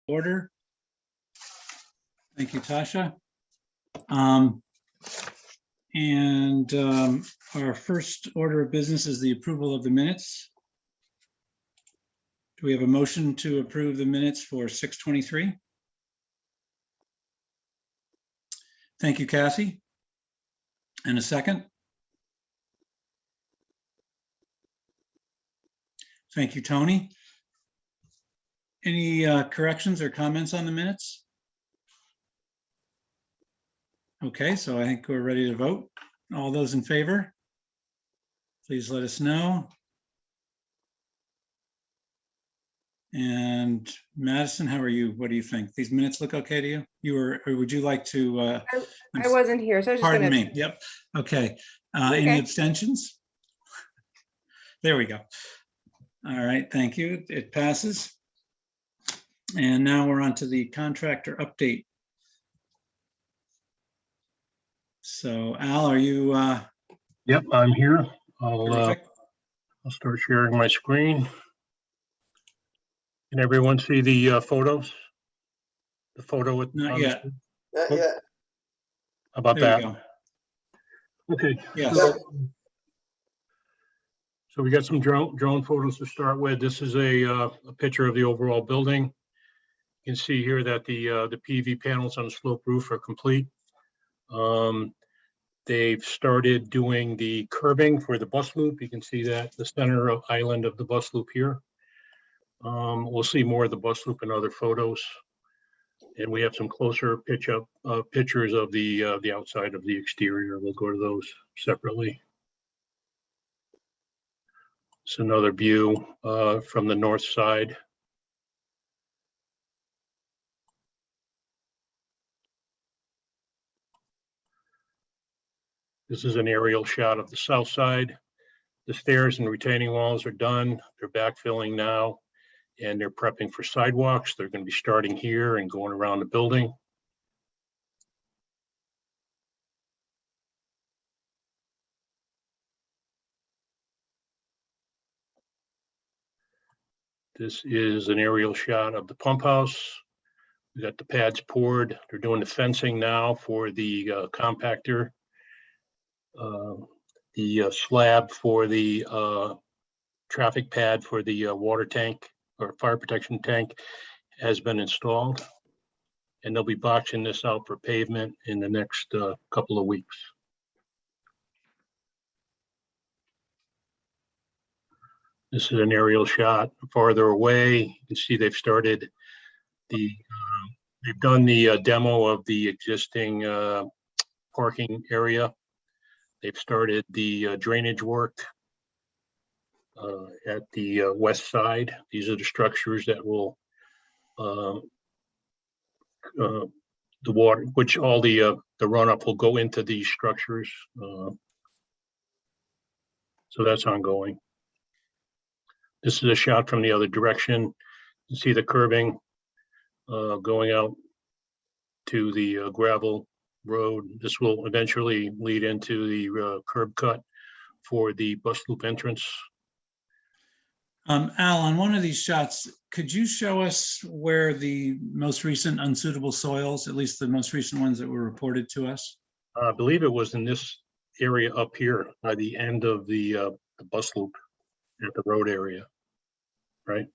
order. Thank you, Tasha. Our first order of business is the approval of the minutes. Do we have a motion to approve the minutes for 6/23? Thank you, Cassie. And a second? Thank you, Tony. Any corrections or comments on the minutes? Okay, so I think we're ready to vote. All those in favor, please let us know. And Madison, how are you? What do you think? These minutes look okay to you? Or would you like to? I wasn't here, so I was just Pardon gonna. me. Yep. Okay. Okay. Any abstentions? There we go. All right. Thank you. It passes. And now we're on to the contractor update. So Al, are you? Yep, I'm here. I'll Perfect. start sharing my screen. Can everyone see the photos? The photo with Not yet. Not yet. How about There you that? go. Okay. Yes. So we got some drone photos to start with. This is a picture of the overall building. You can see here that the PV panels on the slope roof are complete. They've started doing the curbing for the bus loop. You can see that the center of island of the bus loop here. We'll see more of the bus loop in other photos. And we have some closer pictures of the outside of the exterior. We'll go to those separately. It's another view from the north side. This is an aerial shot of the south side. The stairs and retaining walls are done. They're backfilling now, and they're prepping for sidewalks. They're going to be starting here and going around the building. This is an aerial shot of the pump house. We got the pads poured. They're doing the fencing now for the compactor. The slab for the traffic pad for the water tank or fire protection tank has been installed, and they'll be boxing this out for pavement in the next couple of weeks. This is an aerial shot farther away. You can see they've started they've done the demo of the existing parking area. They've started the drainage work at the west side. These are the structures that will the water, which all the runoff will go into these structures. So that's ongoing. This is a shot from the other direction. You see the curbing going out to the gravel road. This will eventually lead into the curb cut for the bus loop entrance. Al, on one of these shots, could you show us where the most recent unsuitable soils, at least the most recent ones that were reported to us? I believe it was in this area up here by the end of the bus loop at the road area, right?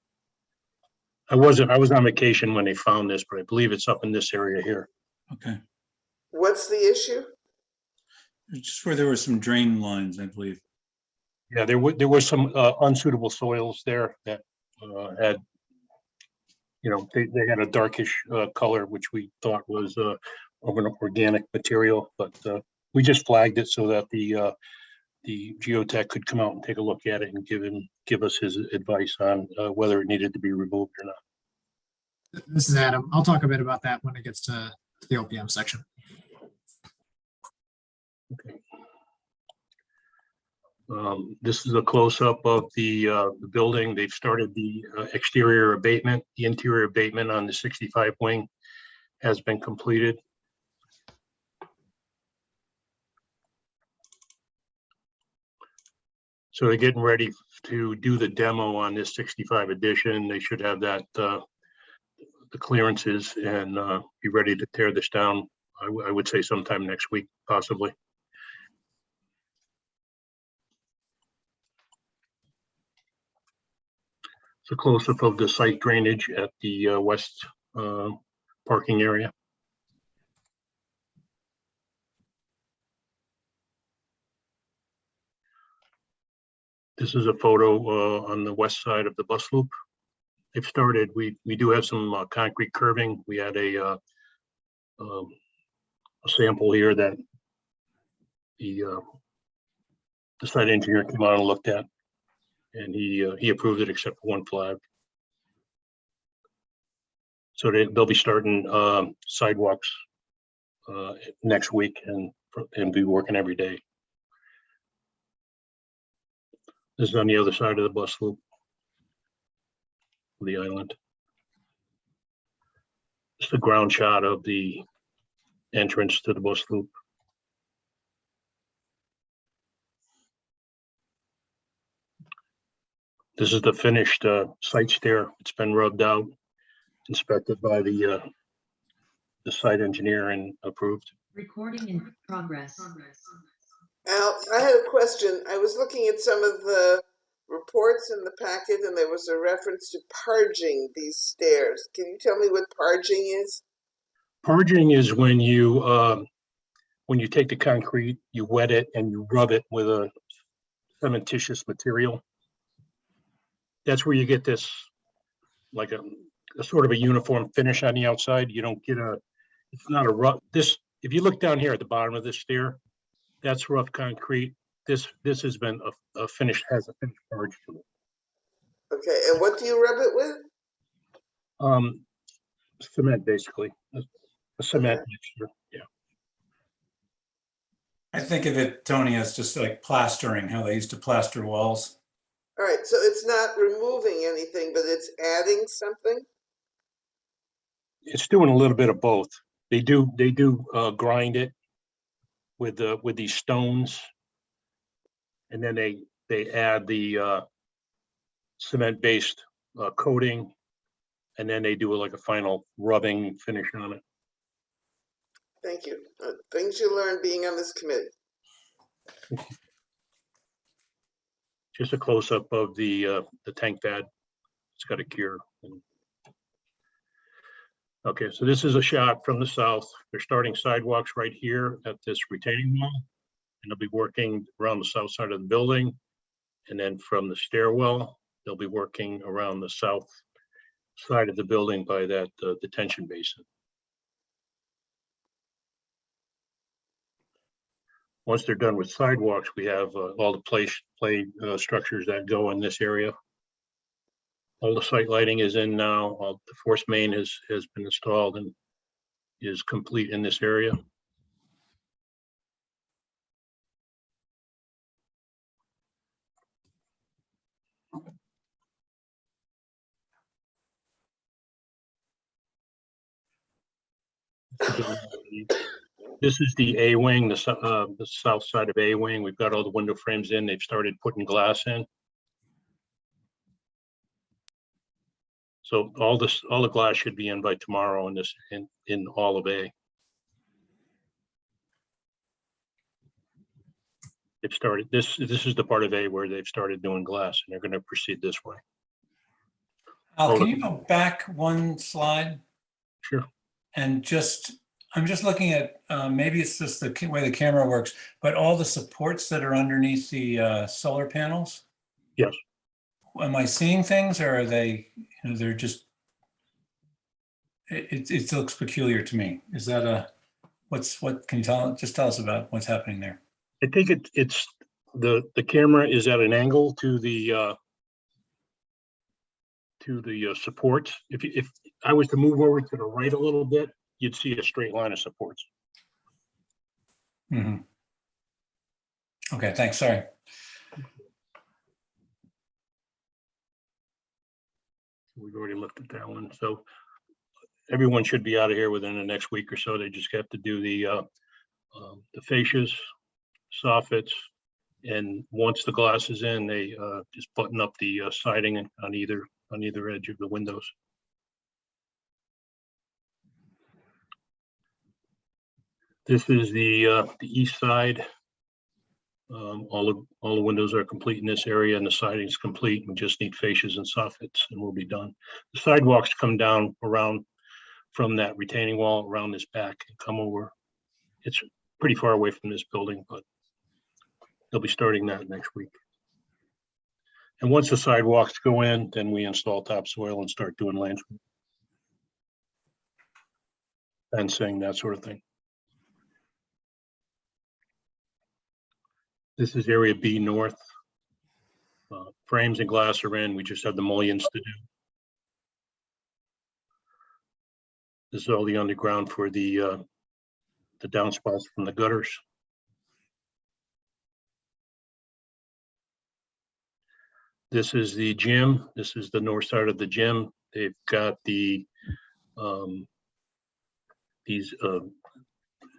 I was on vacation when they found this, but I believe it's up in this area here. Okay. What's the issue? Just where there were some drain lines, I believe. Yeah, there were some unsuitable soils there that had, you know, they had a darkish color, which we thought was of an organic material, but we just flagged it so that the geotech could come out and take a look at it and give us his advice on whether it needed to be removed or not. This is Adam. I'll talk a bit about that when it gets to the OPM section. Okay. This is a close-up of the building. They've started the exterior abatement. The interior abatement on the 65 wing has been completed. So they're getting ready to do the demo on this 65 edition. They should have that the clearances and be ready to tear this down. I would say sometime next week, possibly. It's a close-up of the site drainage at the west parking area. This is a photo on the west side of the bus loop. They've started, we do have some concrete curving. We had a sample here that the site engineer came out and looked at, and he approved it except for one flag. So they'll be starting sidewalks next week and be working every day. This is on the other side of the bus loop, the island. It's the ground shot of the entrance to the bus loop. This is the finished site stair. It's been rubbed out, inspected by the site engineer and approved. Recording in progress. Al, I had a question. I was looking at some of the reports in the packet, and there was a reference to purging these stairs. Can you tell me what purging is? Purging is when you take the concrete, you wet it and you rub it with a cementitious material. That's where you get this, like a sort of a uniform finish on the outside. You don't get it's not a rough, if you look down here at the bottom of this stair, that's rough concrete. This has been has a finished purge to it. Okay, and what do you rub it with? Cement, basically, a cement mixture. Yeah. I think of it, Tony, as just like plastering, how they used to plaster walls. All right, so it's not removing anything, but it's adding something? It's doing a little bit of both. They do grind it with these stones, and then they add the cement-based coating, and then they do like a final rubbing finish on it. Thank you. Things you learn being on this committee. Just a close-up of the tank pad. It's got a cure. Okay, so this is a shot from the south. They're starting sidewalks right here at this retaining wall, and they'll be working around the south side of the building. And then from the stairwell, they'll be working around the south side of the building by that detention basin. Once they're done with sidewalks, we have all the play structures that go in this area. All the site lighting is in now. All the force main has been installed and is complete in this area. This is the A wing, the south side of A wing. We've got all the window frames in. They've started putting glass in. So all the glass should be in by tomorrow in all of A. They've started this is the part of A where they've started doing glass, and they're going to proceed this way. Al, can you go back one slide? Sure. And I'm just looking at, maybe it's just the way the camera works, but all the supports that are underneath the solar panels? Yes. Am I seeing things, or are they, they're just, it looks peculiar to me. Is that what can you tell us about what's happening there? I think it's the camera is at an angle to the supports. If I was to move over to the right a little bit, you'd see a straight line of supports. Mm-hmm. Okay, thanks. Sorry. We've already looked at that one. So everyone should be out of here within the next week or so. They just have to do the fascias, soffits, and once the glass is in, they just button up the siding on either edge of the windows. This is the east side. All the windows are complete in this area and the siding is complete. We just need fascias and soffits and we'll be done. The sidewalks come down around from that retaining wall around this back and come over. It's pretty far away from this building, but they'll be starting that next week. And once the sidewalks go in, then we install topsoil and start doing landscape, fencing, that sort of thing. This is area B north. Frames and glass are in. We just have the mullions to do. This is all the underground for the downspouts from the gutters. This is the gym. This is the north side of the gym. They've got the these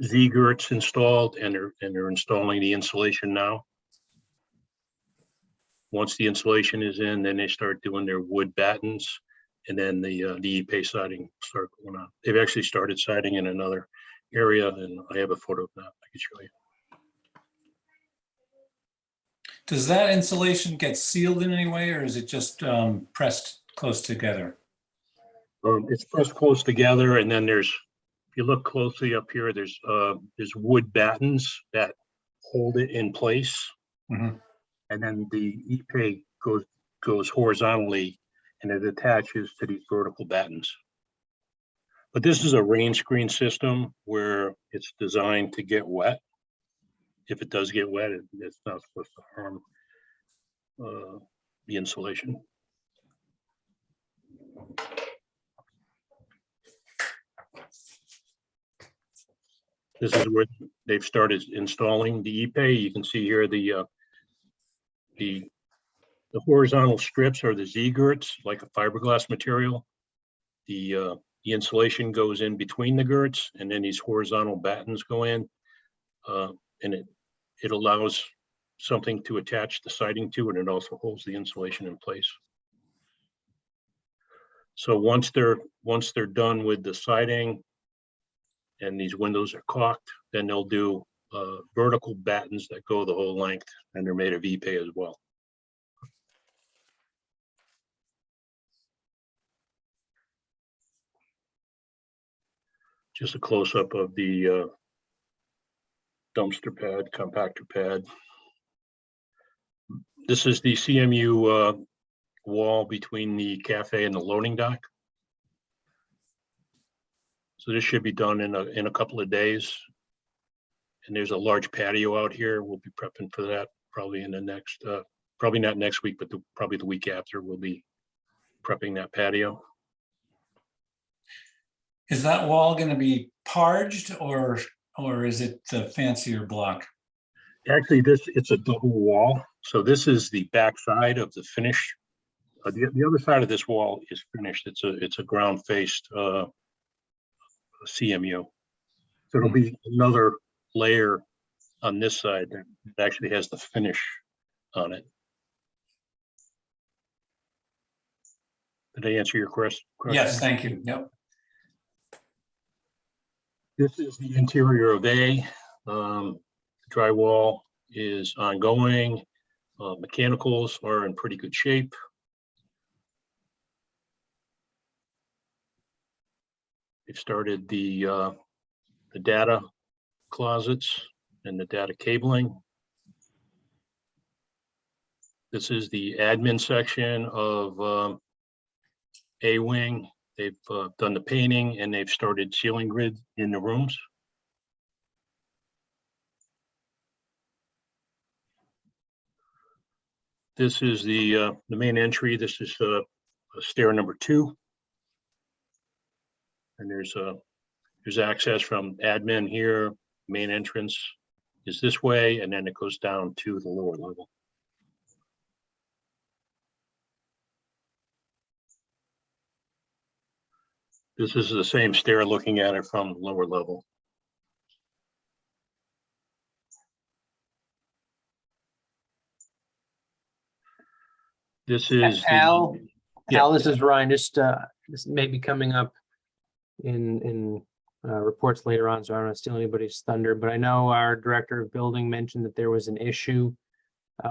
Z-girts installed, and they're installing the insulation now. Once the insulation is in, then they start doing their wood battens, and then the EPA siding start going on. They've actually started siding in another area, and I have a photo of that I can show you. Does that insulation get sealed in any way, or is it just pressed close together? It's pressed close together, and then there's, if you look closely up here, there's wood battens that hold it in place. Mm-hmm. And then the EPA goes horizontally and it attaches to these vertical battens. But this is a rain screen system where it's designed to get wet. If it does get wet, it's not supposed to harm the insulation. This is where they've started installing the EPA. You can see here the horizontal strips are the Z-girts, like a fiberglass material. The insulation goes in between the girts, and then these horizontal battens go in, and it allows something to attach the siding to, and it also holds the insulation in place. So once they're done with the siding and these windows are caulked, then they'll do vertical battens that go the whole length, and they're made of EPA as well. Just a close-up of the dumpster pad, compactor pad. This is the CMU wall between the cafe and the loading dock. So this should be done in a couple of days. And there's a large patio out here. We'll be prepping for that probably in the next, probably not next week, but probably the week after, we'll be prepping that patio. Is that wall going to be parged, or is it the fancier block? Actually, it's a double wall. So this is the back side of the finish. The other side of this wall is finished. It's a ground faced CMU. So it'll be another layer on this side that actually has the finish on it. Did I answer your question? Yes, thank you. Yep. This is the interior of A. Drywall is ongoing. Mechanicals are in pretty good shape. They've started the data closets and the data cabling. This is the admin section of A wing. They've done the painting and they've started ceiling grid in the rooms. This is the main entry. This is stair number 2. And there's access from admin here. Main entrance is this way, and then it goes down to the lower level. This is the same stair looking at it from lower level. This is Al, Yeah. Al, this is Ryan. This may be coming up in reports later on, so I don't want to steal anybody's thunder, but I know our director of building mentioned that there was an issue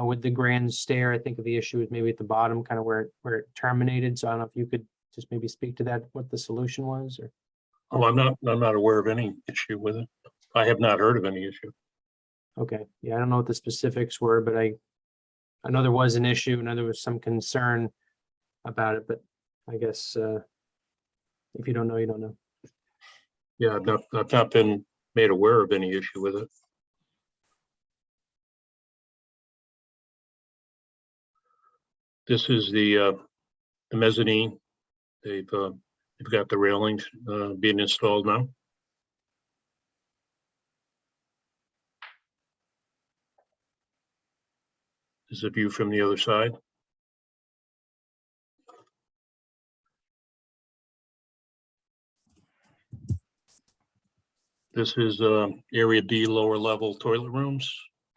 with the grand stair. I think the issue was maybe at the bottom, kind of where it terminated. So I don't know if you could just maybe speak to that, what the solution was, or. Oh, I'm not aware of any issue with it. I have not heard of any issue. Okay, yeah, I don't know what the specifics were, but I know there was an issue. I know there was some concern about it, but I guess if you don't know, you don't know. Yeah, I've not been made aware of any issue with it. This is the mezzanine. They've got the railings being installed now. This is a view from the other side. This is area B, lower level toilet rooms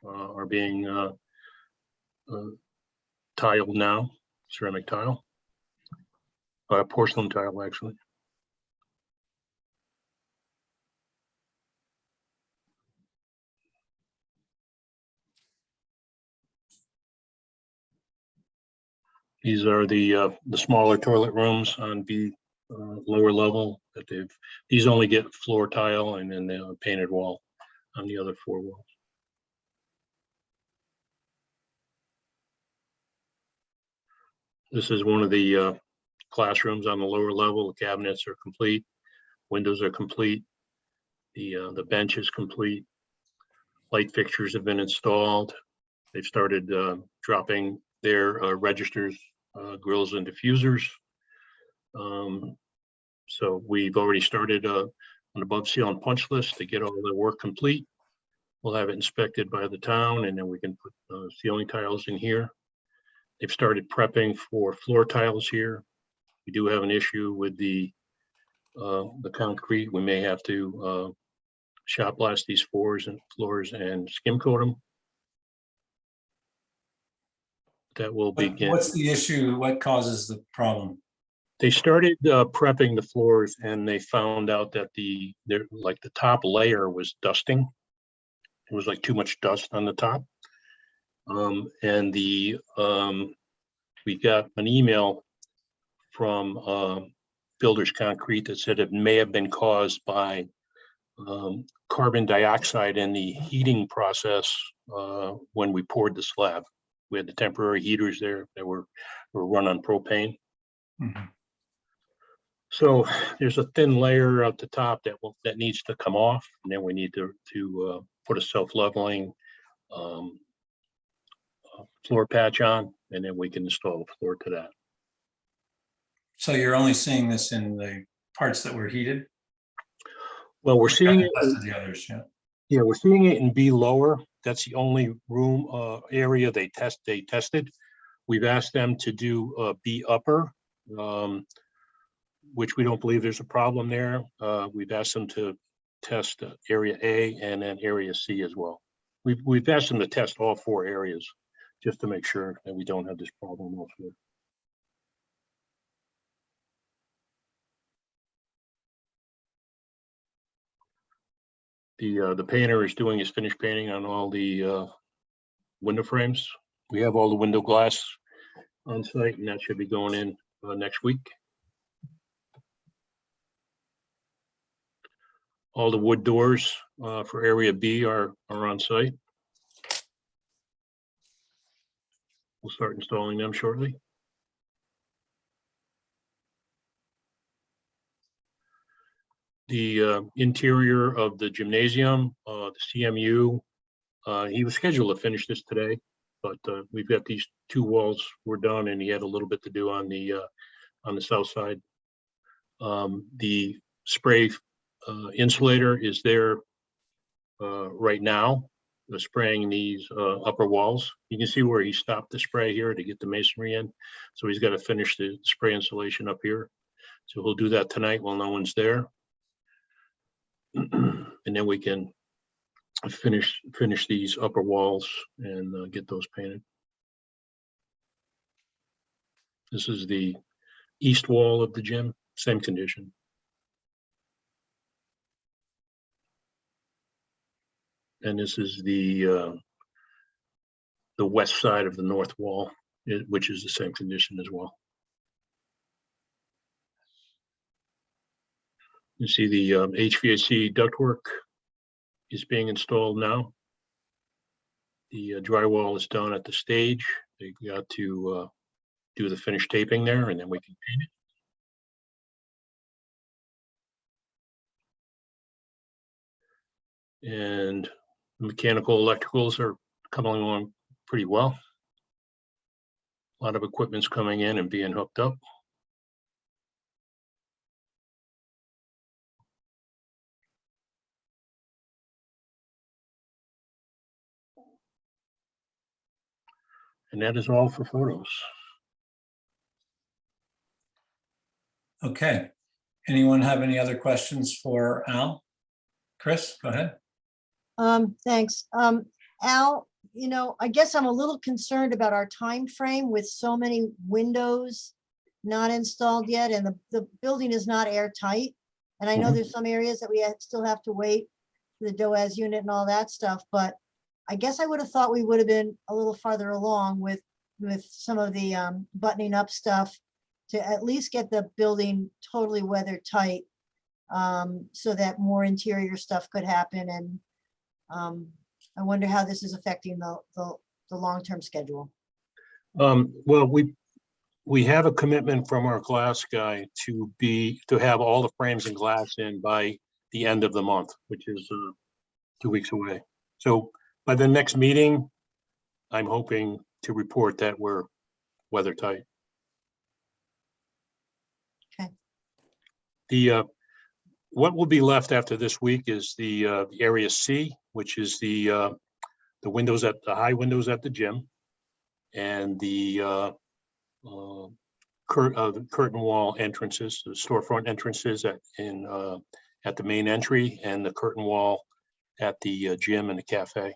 are being tiled now, ceramic tile, porcelain tile actually. These are the smaller toilet rooms on B, lower level that these only get floor tile and then the painted wall on the other 4 walls. This is one of the classrooms on the lower level. The cabinets are complete, windows are complete, the bench is complete, light fixtures have been installed. They've started dropping their registers, grills and diffusers. So we've already started an above ceiling punch list to get all the work complete. We'll have it inspected by the town and then we can put ceiling tiles in here. They've started prepping for floor tiles here. We do have an issue with the concrete. We may have to shot blast these floors and skim coat them. That will begin. What's the issue? What causes the problem? They started prepping the floors and they found out that the top layer was dusting. It was like too much dust on the top. And we got an email from Builders Concrete that said it may have been caused by carbon dioxide in the heating process when we poured the slab. We had the temporary heaters there that were run on propane. Mhm. So there's a thin layer at the top that needs to come off, and then we need to put a self-leveling floor patch on, and then we can install the floor to that. So you're only seeing this in the parts that were heated? Well, we're seeing it. Tested the others, yeah. Yeah, we're seeing it in B lower. That's the only room area they tested. We've asked them to do B upper, which we don't believe there's a problem there. We've asked them to test area A and then area C as well. We've asked them to test all 4 areas just to make sure that we don't have this problem elsewhere. The painter is doing his finish painting on all the window frames. We have all the window glass on site, and that should be going in next week. All the wood doors for area B are on site. We'll start installing them shortly. The interior of the gymnasium, the CMU, he was scheduled to finish this today, but we've got these 2 walls were done, and he had a little bit to do on the south side. The spray insulator is there right now. They're spraying these upper walls. You can see where he stopped the spray here to get the masonry in. So he's got to finish the spray insulation up here. So he'll do that tonight while no one's there. And then we can finish these upper walls and get those painted. This is the east wall of the gym, same condition. And this is the west side of the north wall, which is the same condition as well. You see the HVAC ductwork is being installed now. The drywall is done at the stage. They got to do the finished taping there, and then we can paint it. And the mechanical electricals are coming along pretty well. A lot of equipment's coming in and being hooked up. And that is all for photos. Okay. Anyone have any other questions for Al? Chris, go ahead. Thanks. Al, you know, I guess I'm a little concerned about our time frame with so many windows not installed yet, and the building is not airtight. And I know Mhm. there's some areas that we still have to wait for the DOAS unit and all that stuff, but I guess I would have thought we would have been a little farther along with some of the buttoning up stuff to at least get the building totally weather tight, so that more interior stuff could happen. And I wonder how this is affecting the long-term schedule. Well, we have a commitment from our glass guy to have all the frames and glass in by the end of the month, which is 2 weeks away. So by the next meeting, I'm hoping to report that we're weather tight. Okay. The what will be left after this week is the area C, which is the windows at the high windows at the gym, and the curtain wall entrances, the storefront entrances at the main entry, and the curtain wall at the gym and the cafe.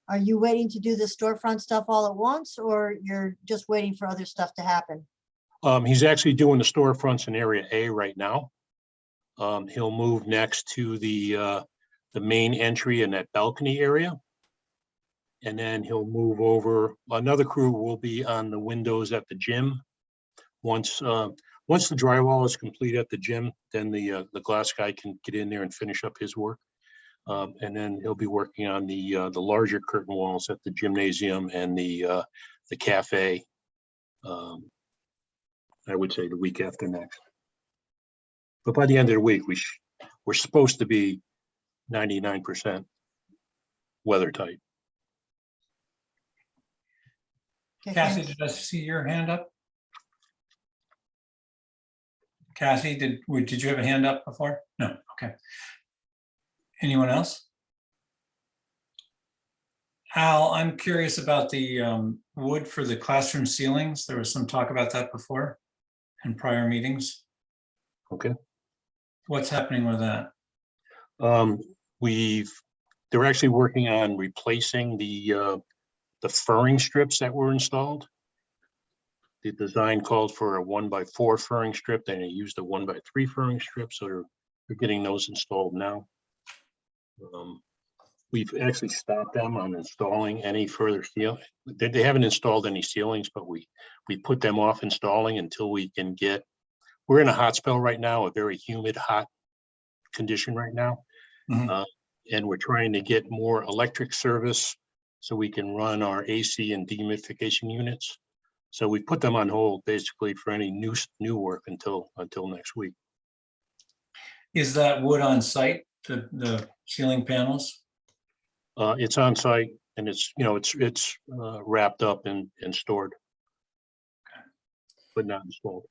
Are you waiting to do the storefront stuff all at once, or you're just waiting for other stuff to happen? He's actually doing the storefronts in area A right now. He'll move next to the main entry in that balcony area. And then he'll move over. Another crew will be on the windows at the gym. Once the drywall is complete at the gym, then the glass guy can get in there and finish up his work. And then he'll be working on the larger curtain walls at the gymnasium and the cafe. I would say the week after next. But by the end of the week, we're supposed to be 99% weather tight. Okay, Kathy, thanks. did I see your hand up? Kathy, did you have a hand up before? No, okay. Anyone else? Al, I'm curious about the wood for the classroom ceilings. There was some talk about that before in prior meetings. Okay. What's happening with that? They're actually working on replacing the furring strips that were installed. The design called for a 1x4 furring strip, and they used a 1x3 furring strip, so they're getting those installed now. We've actually stopped them on installing any further steel. They haven't installed any ceilings, but we put them off installing until we can get. We're in a hot spell right now, a very humid, hot condition right now. Mhm. And we're trying to get more electric service so we can run our AC and dehumidification units. So we put them on hold basically for any new work until next week. Is that wood on site, the ceiling panels? It's on site, and it's wrapped up and stored, but not installed.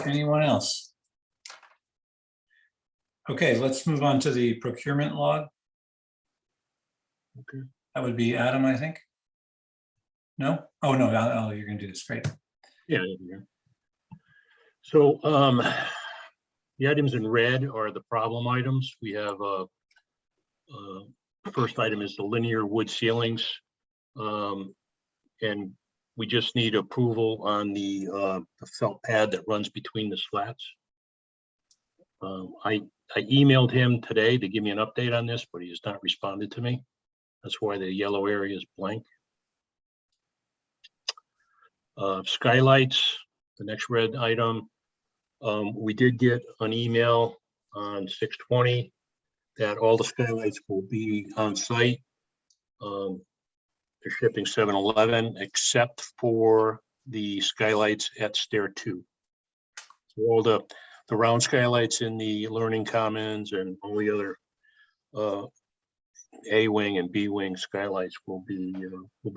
Anyone else? Okay, let's move on to the procurement log. Okay. That would be Adam, I think. No? Oh, no, Al, you're gonna do this, great. Yeah. So the items in red are the problem items. We have first item is the linear wood ceilings. And we just need approval on the felt pad that runs between the slats. I emailed him today to give me an update on this, but he has not responded to me. That's why the yellow area is blank. Skylights, the next red item. We did get an email on 6/20 that all the skylights will be on site. They're shipping 7-Eleven except for the skylights at stair 2. So all the round skylights in the learning commons and all the other A wing and B wing skylights will be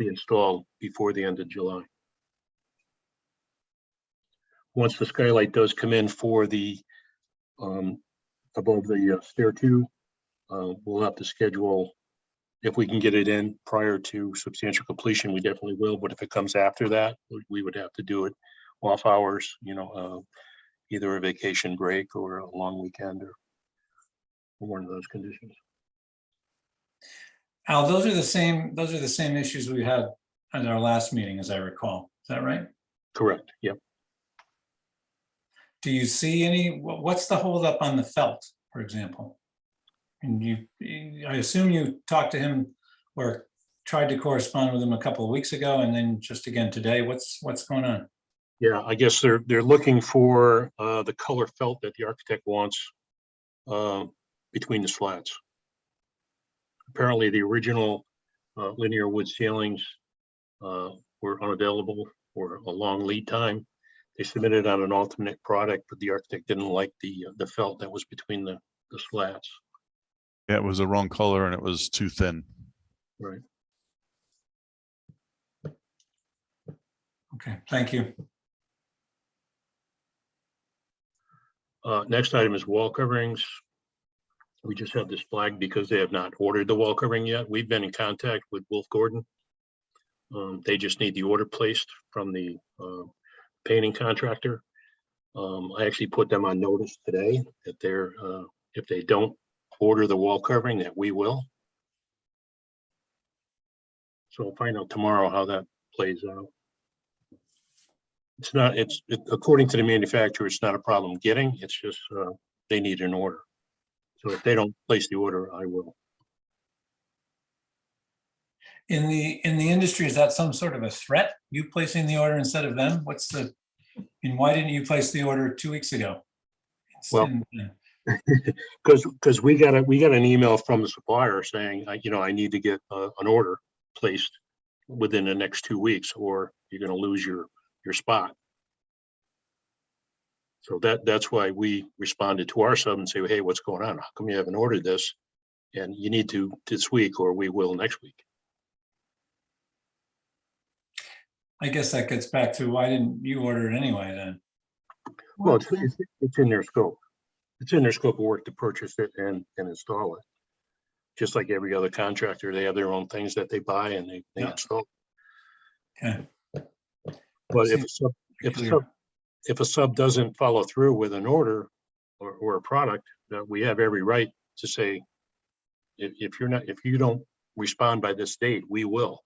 installed before the end of July. Once the skylight does come in for the above the stair 2, we'll have to schedule, if we can get it in prior to substantial completion, we definitely will. But if it comes after that, we would have to do it off hours, either a vacation break or a long weekend or one of those conditions. Al, those are the same issues we had at our last meeting, as I recall. Is that right? Correct. Yep. Do you see any, what's the holdup on the felt, for example? And I assume you talked to him or tried to correspond with him a couple of weeks ago, and then just again today. What's going on? Yeah, I guess they're looking for the color felt that the architect wants between the slats. Apparently, the original linear wood ceilings were unavailable for a long lead time. They submitted on an alternate product, but the architect didn't like the felt that was between the slats. Yeah, it was the wrong color and it was too thin. Right. Okay, thank you. Next item is wall coverings. We just have this flag because they have not ordered the wall covering yet. We've been in contact with Wolf Gordon. They just need the order placed from the painting contractor. I actually put them on notice today that they're, if they don't order the wall covering, that we will. So we'll find out tomorrow how that plays out. It's according to the manufacturer, it's not a problem getting, it's just they need an order. So if they don't place the order, I will. In the industry, is that some sort of a threat? You placing the order instead of them? And why didn't you place the order 2 weeks ago? Well, because we got an email from the supplier saying, I need to get an order placed within the next 2 weeks, or you're going to lose your spot. So that's why we responded to our sub and say, hey, what's going on? How come you haven't ordered this? And you need to this week, or we will next week. I guess that gets back to why didn't you order it anyway then? Well, it's in their scope. It's in their scope of work to purchase it and install it. Just like every other contractor, they have their own things that they buy and they Yeah. install. Okay. But if a sub doesn't follow through with an order or a product, that we have every right to say, if you don't respond by this date, we will.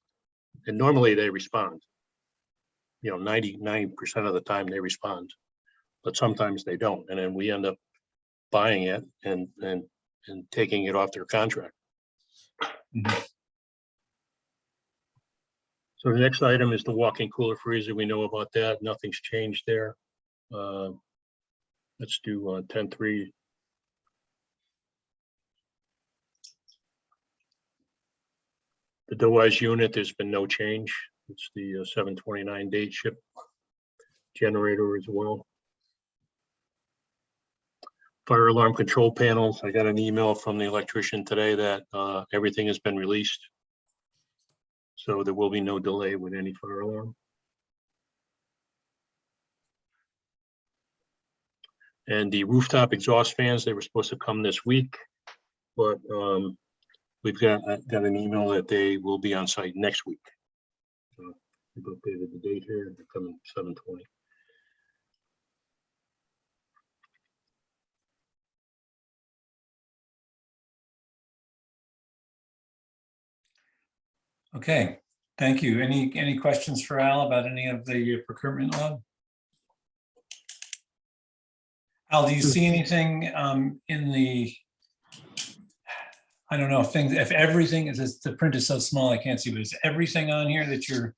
And normally they respond. 99% of the time they respond, but sometimes they don't, and then we end up buying it and taking it off their contract. Mhm. So the next item is the walk-in cooler freezer. We know about that. Nothing's changed there. Let's do 10-3. The Doise unit, there's been no change. It's the 7/29 date ship generator as well. Fire alarm control panels. I got an email from the electrician today that everything has been released. So there will be no delay with any fire alarm. And the rooftop exhaust fans, they were supposed to come this week, but we've got an email that they will be on site next week. So we've updated the date here. They're coming 7/20. Okay, thank you. Any questions for Al about any of the procurement log? Al, do you see anything in the, I don't know, if everything is, the print is so small, I can't see, but is everything on here that you're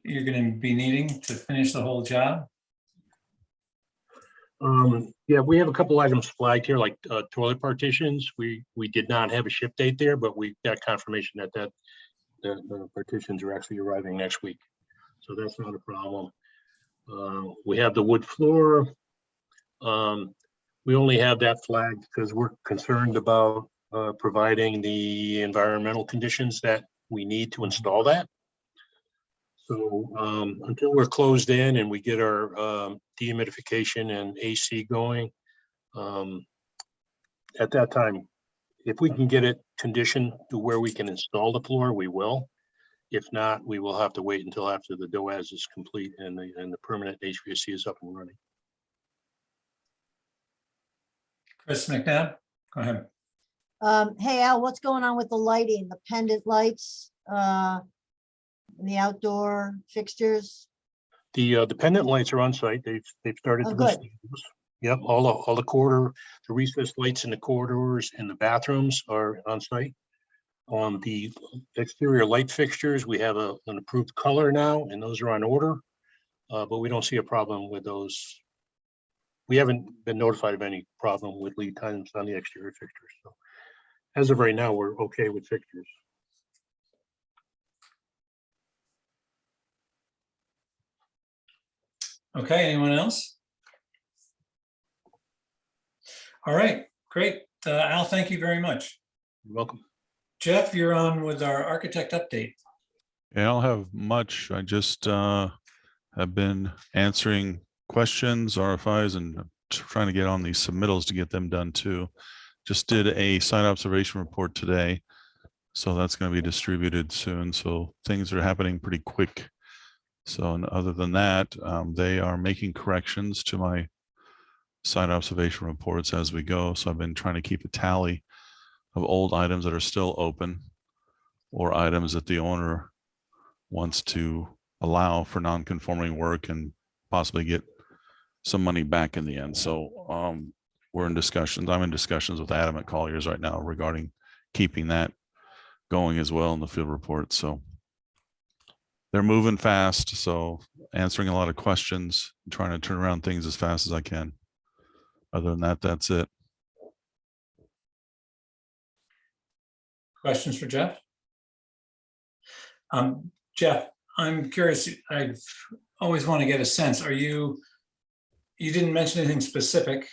going to be needing to finish the whole job? Yeah, we have a couple items flagged here, like toilet partitions. We did not have a ship date there, but we got confirmation that the partitions are actually arriving next week. So that's not a problem. We have the wood floor. We only have that flagged because we're concerned about providing the environmental conditions that we need to install that. So until we're closed in and we get our dehumidification and AC going, at that time, if we can get it conditioned to where we can install the floor, we will. If not, we will have to wait until after the DOAS is complete and the permanent HVAC is up and running. Chris McNabb, go ahead. Hey, Al, what's going on with the lighting, the pendant lights, and the outdoor fixtures? The pendant lights are on site. They've started Oh, to good. install those. Yep, all the recessed lights in the corridors and the bathrooms are on site. On the exterior light fixtures, we have an approved color now, and those are on order. But we don't see a problem with those. We haven't been notified of any problem with lead times on the exterior fixtures. So as of right now, we're okay with fixtures. Okay, anyone else? All right, great. Al, thank you very much. You're welcome. Jeff, you're on with our architect update. Yeah, I don't have much. I just have been answering questions, RFIs, and trying to get on these submittals to get them done too. Just did a site observation report today, so that's going to be distributed soon. So things are happening pretty quick. So and other than that, they are making corrections to my site observation reports as we go. So I've been trying to keep a tally of old items that are still open or items that the owner wants to allow for non-conforming work and possibly get some money back in the end. So we're in discussions. I'm in discussions with Abatement Colliers right now regarding keeping that going as well in the field report. So they're moving fast. So answering a lot of questions, trying to turn around things as fast as I can. Other than that, that's it. Questions for Jeff? Jeff, I'm curious, I always want to get a sense, you didn't mention anything specific.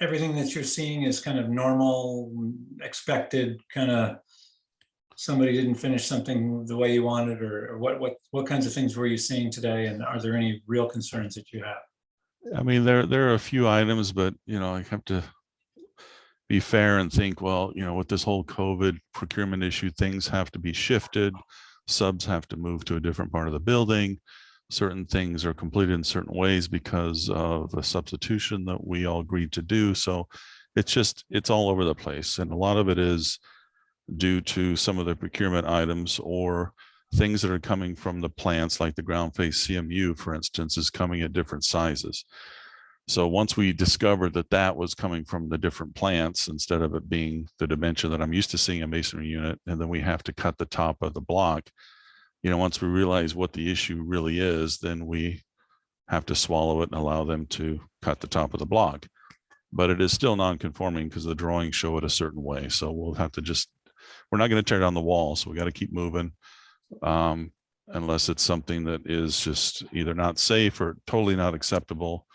Everything that you're seeing is kind of normal, expected, kind of somebody didn't finish something the way you wanted, or what kinds of things were you seeing today? And are there any real concerns that you have? I mean, there are a few items, but I have to be fair and think, well, with this whole COVID procurement issue, things have to be shifted. Subs have to move to a different part of the building. Certain things are completed in certain ways because of a substitution that we all agreed to do. So it's all over the place. And a lot of it is due to some of the procurement items or things that are coming from the plants, like the ground face CMU, for instance, is coming at different sizes. So once we discovered that that was coming from the different plants, instead of it being the dimension that I'm used to seeing a masonry unit, and then we have to cut the top of the block, once we realize what the issue really is, then we have to swallow it and allow them to cut the top of the block. But it is still non-conforming because the drawings show it a certain way. So we'll have to we're not going to tear down the wall. So we got to keep moving unless it's something that is just either not safe or totally not acceptable.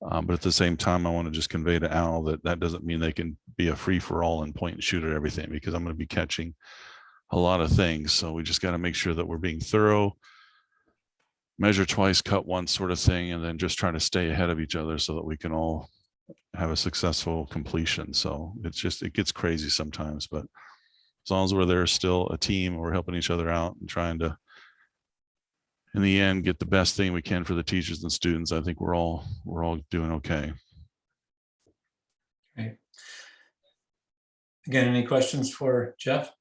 But at the same time, I want to just convey to Al that doesn't mean they can be a free for all and point and shoot at everything, because I'm going to be catching a lot of things. So we just got to make sure that we're being thorough, measure twice, cut once sort of thing, and then just try to stay ahead of each other so that we can all have a successful completion. So it gets crazy sometimes, but as long as we're there still a team, we're helping each other out and trying to, in the end, get the best thing we can for the teachers and students, I think we're all doing okay. Okay. Again, any questions for Jeff?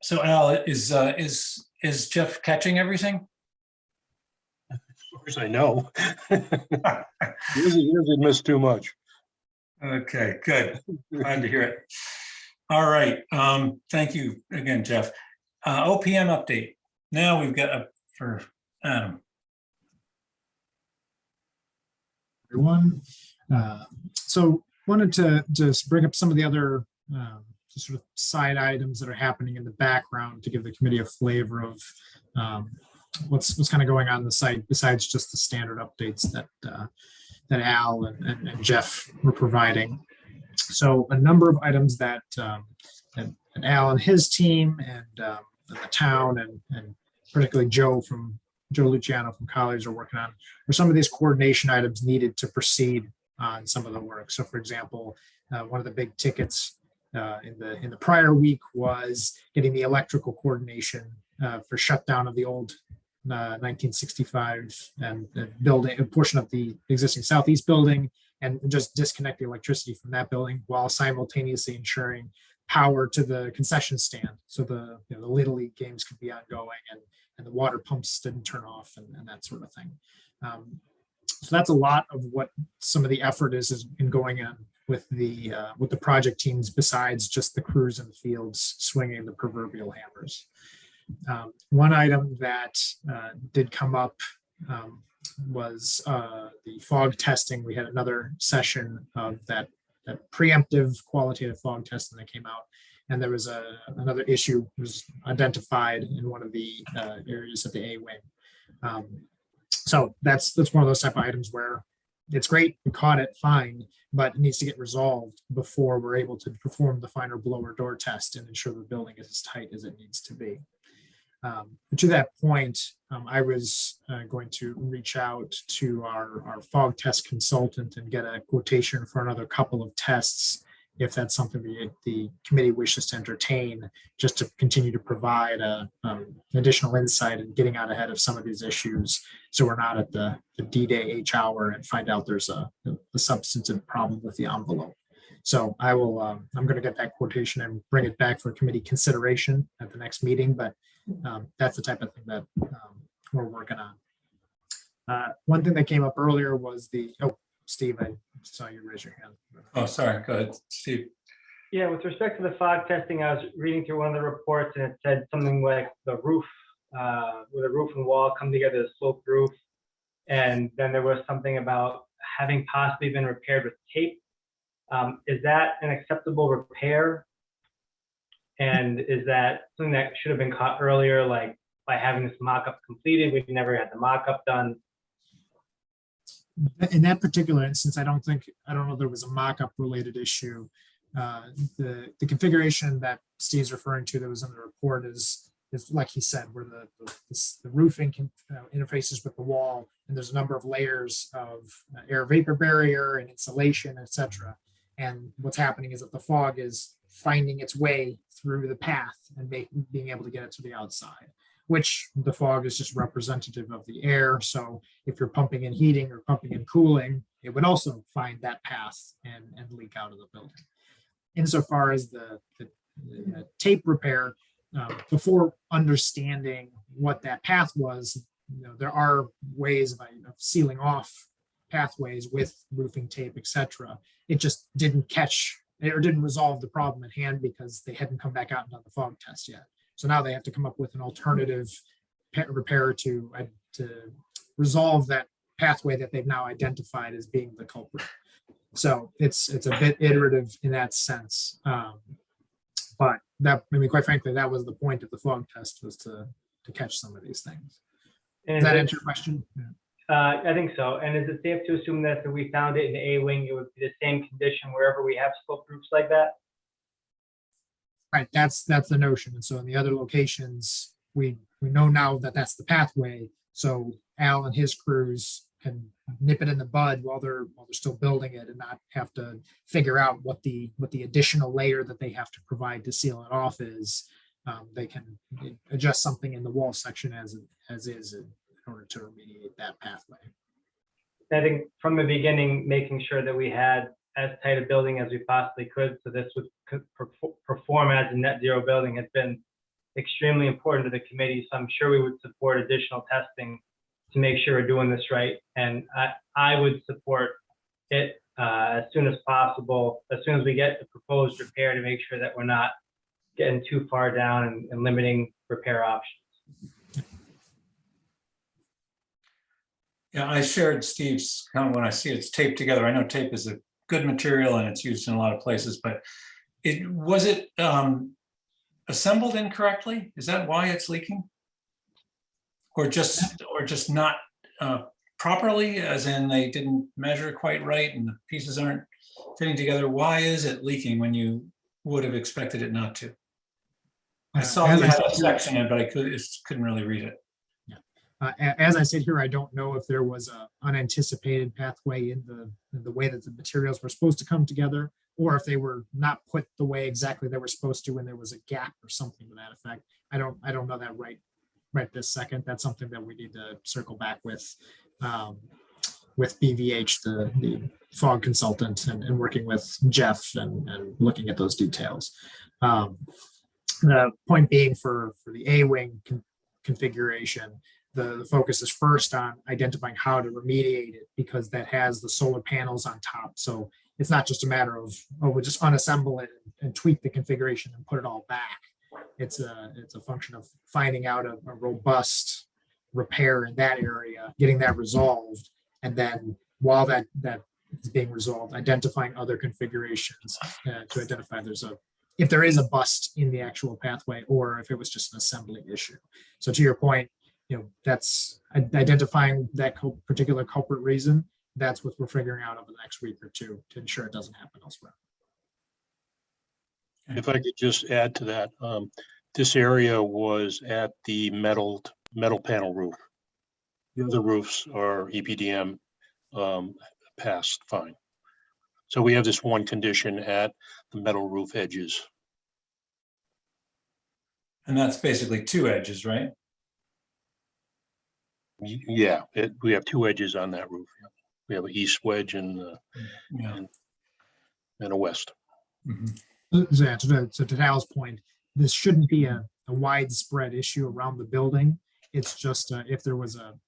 So Al, is Jeff catching everything? course I know. Usually miss too much. Okay, good. Glad to hear it. All right, thank you again, Jeff. OPM update. Now we've got for Adam. Everyone. So wanted to just bring up some of the other just sort of side items that are happening in the background to give the committee a flavor of what's kind of going on the site besides just the standard updates that that Al and Jeff were providing. So a number of items that and Al and his team and the town and particularly Joe Luciano from Colliers are working on, or some of these coordination items needed to proceed on some of the work. So for example, one of the big tickets in the prior week was getting the electrical coordination for shutdown of the old 1965 and building, a portion of the existing southeast building, and just disconnect the electricity from that building while simultaneously ensuring power to the concession stand. So the Little League games could be ongoing and the water pumps didn't turn off and that sort of thing. So that's a lot of what some of the effort is in going on with the project teams, besides just the crews in the fields swinging the proverbial hammers. One item that did come up was the fog testing. We had another session of that preemptive qualitative fog testing that came out, and there was another issue was identified in one of the areas of the A wing. So that's one of those type of items where it's great, we caught it, fine, but it needs to get resolved before we're able to perform the finer blower door test and ensure the building is as tight as it needs to be. But to that point, I was going to reach out to our fog test consultant and get a quotation for another couple of tests, if that's something the committee wishes to entertain, just to continue to provide additional insight and getting out ahead of some of these issues, so we're not at the D-Day H hour and find out there's a substantive problem with the envelope. So I will, I'm going to get that quotation and bring it back for committee consideration at the next meeting, but that's the type of thing that we're working on. One thing that came up earlier was Steve, I saw you raise your hand. Oh, sorry, go ahead, Steve. Yeah, with respect to the fog testing, I was reading through one of the reports and it said something like the roof, where the roof and wall come together, the sloped roof. And then there was something about having possibly been repaired with tape. Is that an acceptable repair? And is that something that should have been caught earlier, like by having this mock-up completed? We never had the mock-up done. In that particular instance, I don't know there was a mock-up related issue. The configuration that Steve's referring to that was in the report is like he said, where the roofing interfaces with the wall, and there's a number of layers of air vapor barrier and insulation, etc. And what's happening is that the fog is finding its way through the path and being able to get it to the outside, which the fog is just representative of the air. So if you're pumping in heating or pumping in cooling, it would also find that path and leak out of the building. Insofar as the tape repair, before understanding what that path was, there are ways of sealing off pathways with roofing tape, etc. It just didn't catch or didn't resolve the problem at hand because they hadn't come back out and done the fog test yet. So now they have to come up with an alternative repair to resolve that pathway that they've now identified as being the culprit. So it's a bit iterative in that sense. But that, I mean, quite frankly, that was the point of the fog test, was to catch some of these things. Does that answer your question? Yeah. I think so. And is it safe to assume that if we found it in the A wing, it would be the same condition wherever we have sloped roofs like that? Right, that's the notion. And so in the other locations, we know now that that's the pathway. So Al and his crews can nip it in the bud while they're still building it, and not have to figure out what the additional layer that they have to provide to seal it off is. They can adjust something in the wall section as is in order to remediate that pathway. I think from the beginning, making sure that we had as tight a building as we possibly could, so this would perform as a net zero building, has been extremely important to the committee. So I'm sure we would support additional testing to make sure we're doing this right. And I would support it as soon as possible, as soon as we get the proposed repair, to make sure that we're not getting too far down and limiting repair options. Yeah, I shared Steve's comment when I see it's taped together. I know tape is a good material and it's used in a lot of places, but was it assembled incorrectly? Is that why it's leaking? Or just not properly, as in they didn't measure quite right and the pieces aren't fitting together? Why is it leaking when you would have expected it not to? I saw As you I had a said- section in it, but I couldn't really read it. As I sit here, I don't know if there was a unanticipated pathway in the way that the materials were supposed to come together, or if they were not put the way exactly they were supposed to, and there was a gap or something to that effect. I don't know that right this second. That's something that we need to circle back with BVH, the fog consultant, and working with Jeff and looking at those details. The point being for the A-wing configuration, the focus is first on identifying how to remediate it, because that has the solar panels on top. So it's not just a matter of, oh, we'll just unassemble it and tweak the configuration and put it all back. It's a function of finding out a robust repair in that area, getting that resolved, and then while that is being resolved, identifying other configurations to identify if there is a bust in the actual pathway, or if it was just an assembly issue. So to your point, that's identifying that particular culprit reason. That's what we're figuring out over the next week or two to ensure it doesn't happen elsewhere. If I could just add to that, this area was at the metal panel roof. The other roofs are EPDM passed fine. So we have this one condition at the metal roof edges. And that's basically two edges, right? Yeah, we have two edges on that roof. Yeah. We have an east wedge and Yeah. and a west. Mhm. So to Dal's point, this shouldn't be a widespread issue around the building. It's just if there was a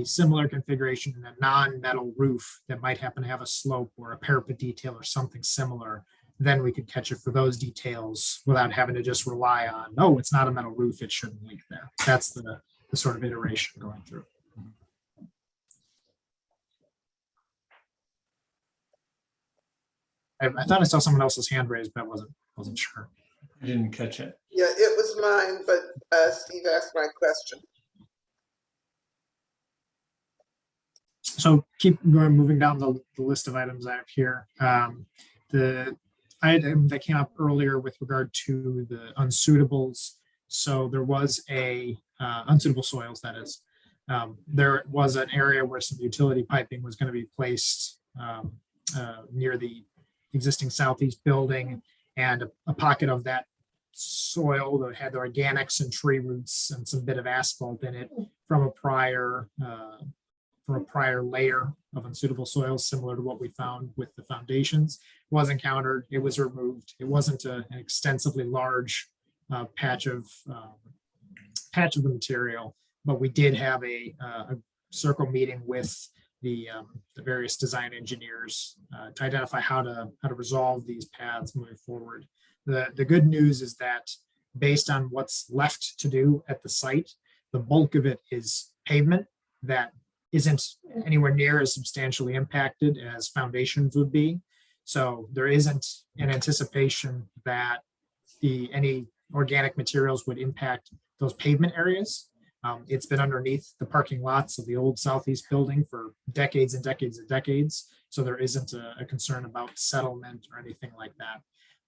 similar configuration in a non-metal roof that might happen to have a slope or a parapet detail or something similar, then we could catch it for those details without having to just rely on, oh, it's not a metal roof, it shouldn't leak there. That's the sort of iteration going through. I thought I saw someone else's hand raised, but I wasn't sure. I didn't catch it. Yeah, it was mine, but Steve asked my question. So moving down the list of items I have here. The item that came up earlier with regard to the unsuitables. So there was a unsuitable soils, that is. There was an area where some utility piping was going to be placed near the existing southeast building, and a pocket of that soil that had the organics and tree roots and some bit of asphalt in it from a prior layer of unsuitable soils, similar to what we found with the foundations, was encountered. It was removed. It wasn't an extensively large patch of the material, but we did have a circle meeting with the various design engineers to identify how to resolve these paths moving forward. The good news is that based on what's left to do at the site, the bulk of it is pavement that isn't anywhere near as substantially impacted as foundations would be. So there isn't an anticipation that any organic materials would impact those pavement areas. It's been underneath the parking lots of the old southeast building for decades and decades and decades. So there isn't a concern about settlement or anything like that.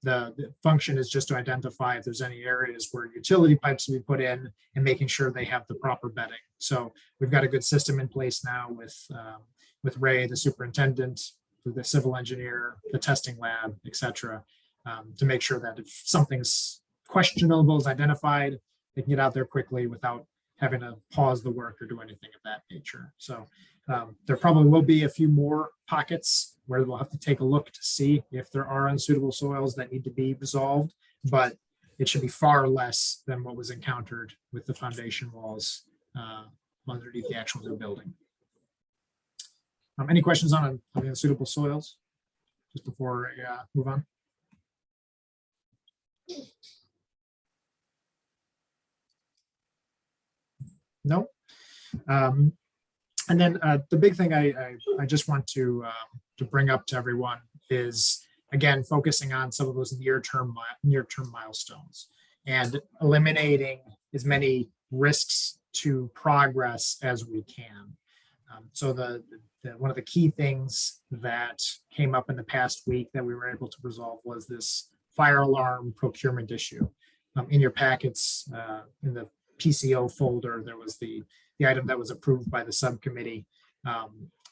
The function is just to identify if there's any areas where utility pipes will be put in and making sure they have the proper bedding. So we've got a good system in place now with Ray, the superintendent, the civil engineer, the testing lab, et cetera, to make sure that if something's questionable is identified, they can get out there quickly without having to pause the work or do anything of that nature. So there probably will be a few more pockets where we'll have to take a look to see if there are unsuitable soils that need to be resolved, but it should be far less than what was encountered with the foundation walls underneath the actual new building. Any questions on the unsuitable soils? Just before I move on. No. And then the big thing I just want to bring up to everyone is, again, focusing on some of those near-term milestones and eliminating as many risks to progress as we can. So one of the key things that came up in the past week that we were able to resolve was this fire alarm procurement issue. In your packets, in the PCO folder, there was the item that was approved by the subcommittee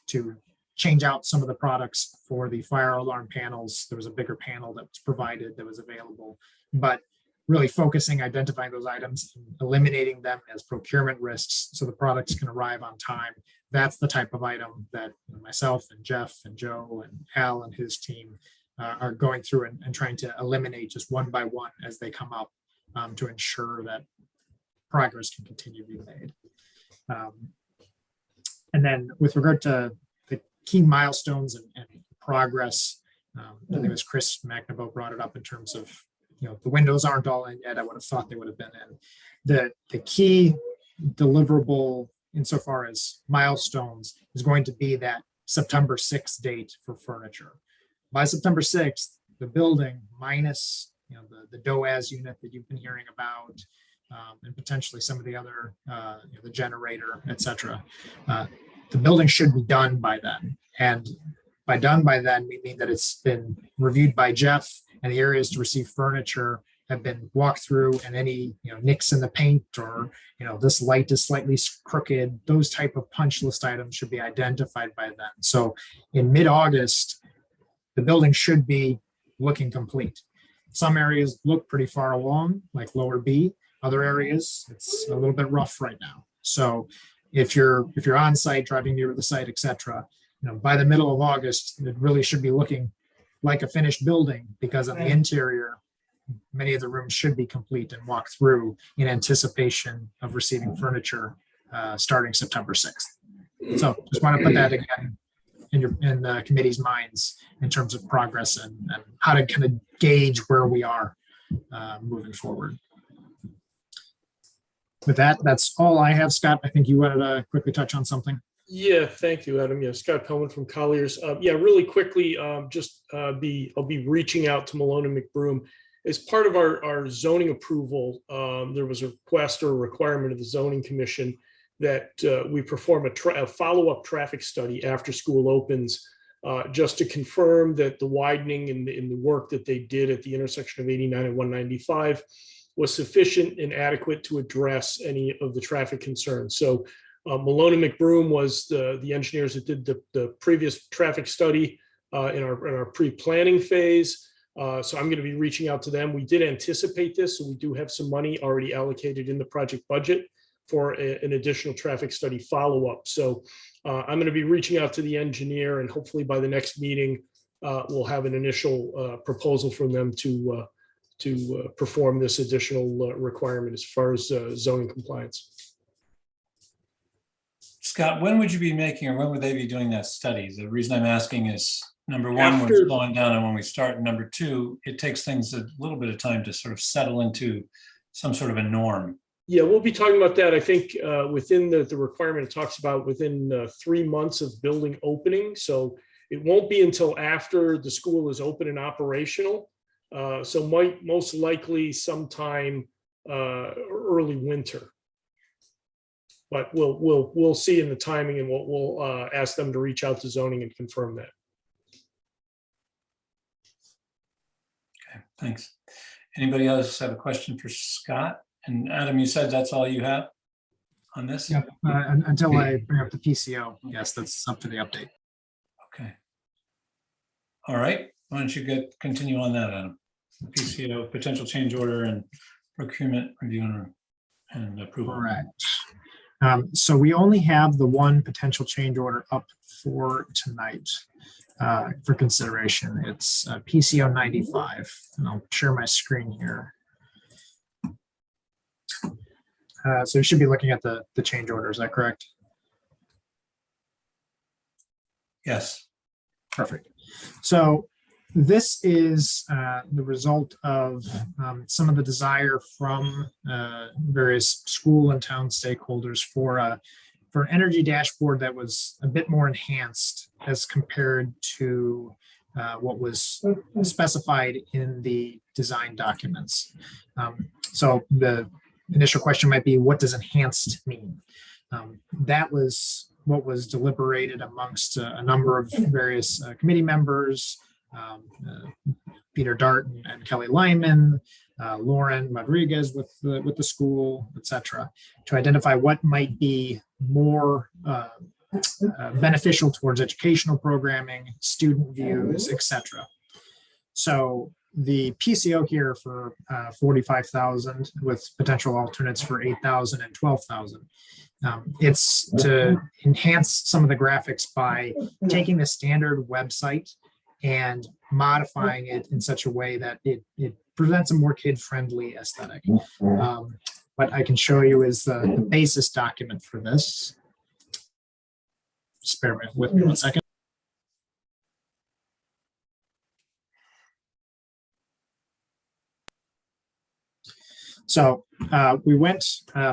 to change out some of the products for the fire alarm panels. There was a bigger panel that was provided that was available, but really focusing, identifying those items, and eliminating them as procurement risks so the products can arrive on time. That's the type of item that myself and Jeff and Joe and Al and his team are going through and trying to eliminate just one by one as they come up to ensure that progress can continue to be made. And then with regard to the key milestones and progress, I think it was Chris McNabo brought it up in terms of, the windows aren't all in yet. I would have thought they would have been in. The key deliverable insofar as milestones is going to be that September 6th date for furniture. By September 6th, the building minus the DOAS unit that you've been hearing about, and potentially some of the other, the generator, etc. The building should be done by then. And by done by then, we mean that it's been reviewed by Jeff and the areas to receive furniture have been walked through, and any nicks in the paint or this light is slightly crooked, those type of punch list items should be identified by then. So in mid-August, the building should be looking complete. Some areas look pretty far along, like lower B. Other areas, it's a little bit rough right now. So if you're on site, driving near the site, etc., by the middle of August, it really should be looking like a finished building, because on the interior, many of the rooms should be complete and walked through in anticipation of receiving furniture starting September 6th. So just want to put that again in the committee's minds in terms of progress and how to kind of gauge where we are moving forward. With that, that's all I have. Scott, I think you wanted to quickly touch on something. Yeah, thank you, Adam. Yeah, Scott Pellman from Colliers. Yeah, really quickly, I'll be reaching out to Malone and McBroom. As part of our zoning approval, there was a request or a requirement of the zoning commission that we perform a follow-up traffic study after school opens, just to confirm that the widening in the work that they did at the intersection of 89 and 195 was sufficient and adequate to address any of the traffic concerns. So Malone and McBroom was the engineers that did the previous traffic study in our pre-planning phase. So I'm going to be reaching out to them. We did anticipate this, so we do have some money already allocated in the project budget for an additional traffic study follow-up. So I'm going to be reaching out to the engineer, and hopefully by the next meeting, we'll have an initial proposal from them to perform this additional requirement as far as zoning compliance. Scott, when would you be making, or when would they be doing that study? The reason I'm asking is, number one, we're slowing down on when we start. And number two, it takes things a little bit of time to sort of settle into some sort of a norm. Yeah, we'll be talking about that. I think within the requirement, it talks about within 3 months of building opening. So it won't be until after the school is open and operational. So might most likely sometime early winter. But we'll see in the timing, and we'll ask them to reach out to zoning and confirm that. Okay, thanks. Anybody else have a question for Scott? And Adam, you said that's all you have on this? Yep. Until I bring up the PCO. Yes, that's up to the update. Okay. All right. Why don't you continue on that, Adam? PCO, potential change order and procurement review and approval. Correct. So we only have the one potential change order up for tonight for consideration. It's PCO 95, and I'll share my screen here. So you should be looking at the change order. Is that correct? Yes. Perfect. So this is the result of some of the desire from various school and town stakeholders for an energy dashboard that was a bit more enhanced as compared to what was specified in the design documents. So the initial question might be, what does enhanced mean? That was what was deliberated amongst a number of various committee members, Peter Dart and Kelly Lyman, Lauren Rodriguez with the school, etc., to identify what might be more beneficial towards educational programming, student views, etc. So the PCO here for 45,000 with potential alternates for 8,000 and 12,000. It's to enhance some of the graphics by taking the standard website and modifying it in such a way that it presents a more kid-friendly aesthetic. What I can show you is the basis document for this. Just bear with me 1 second. So we went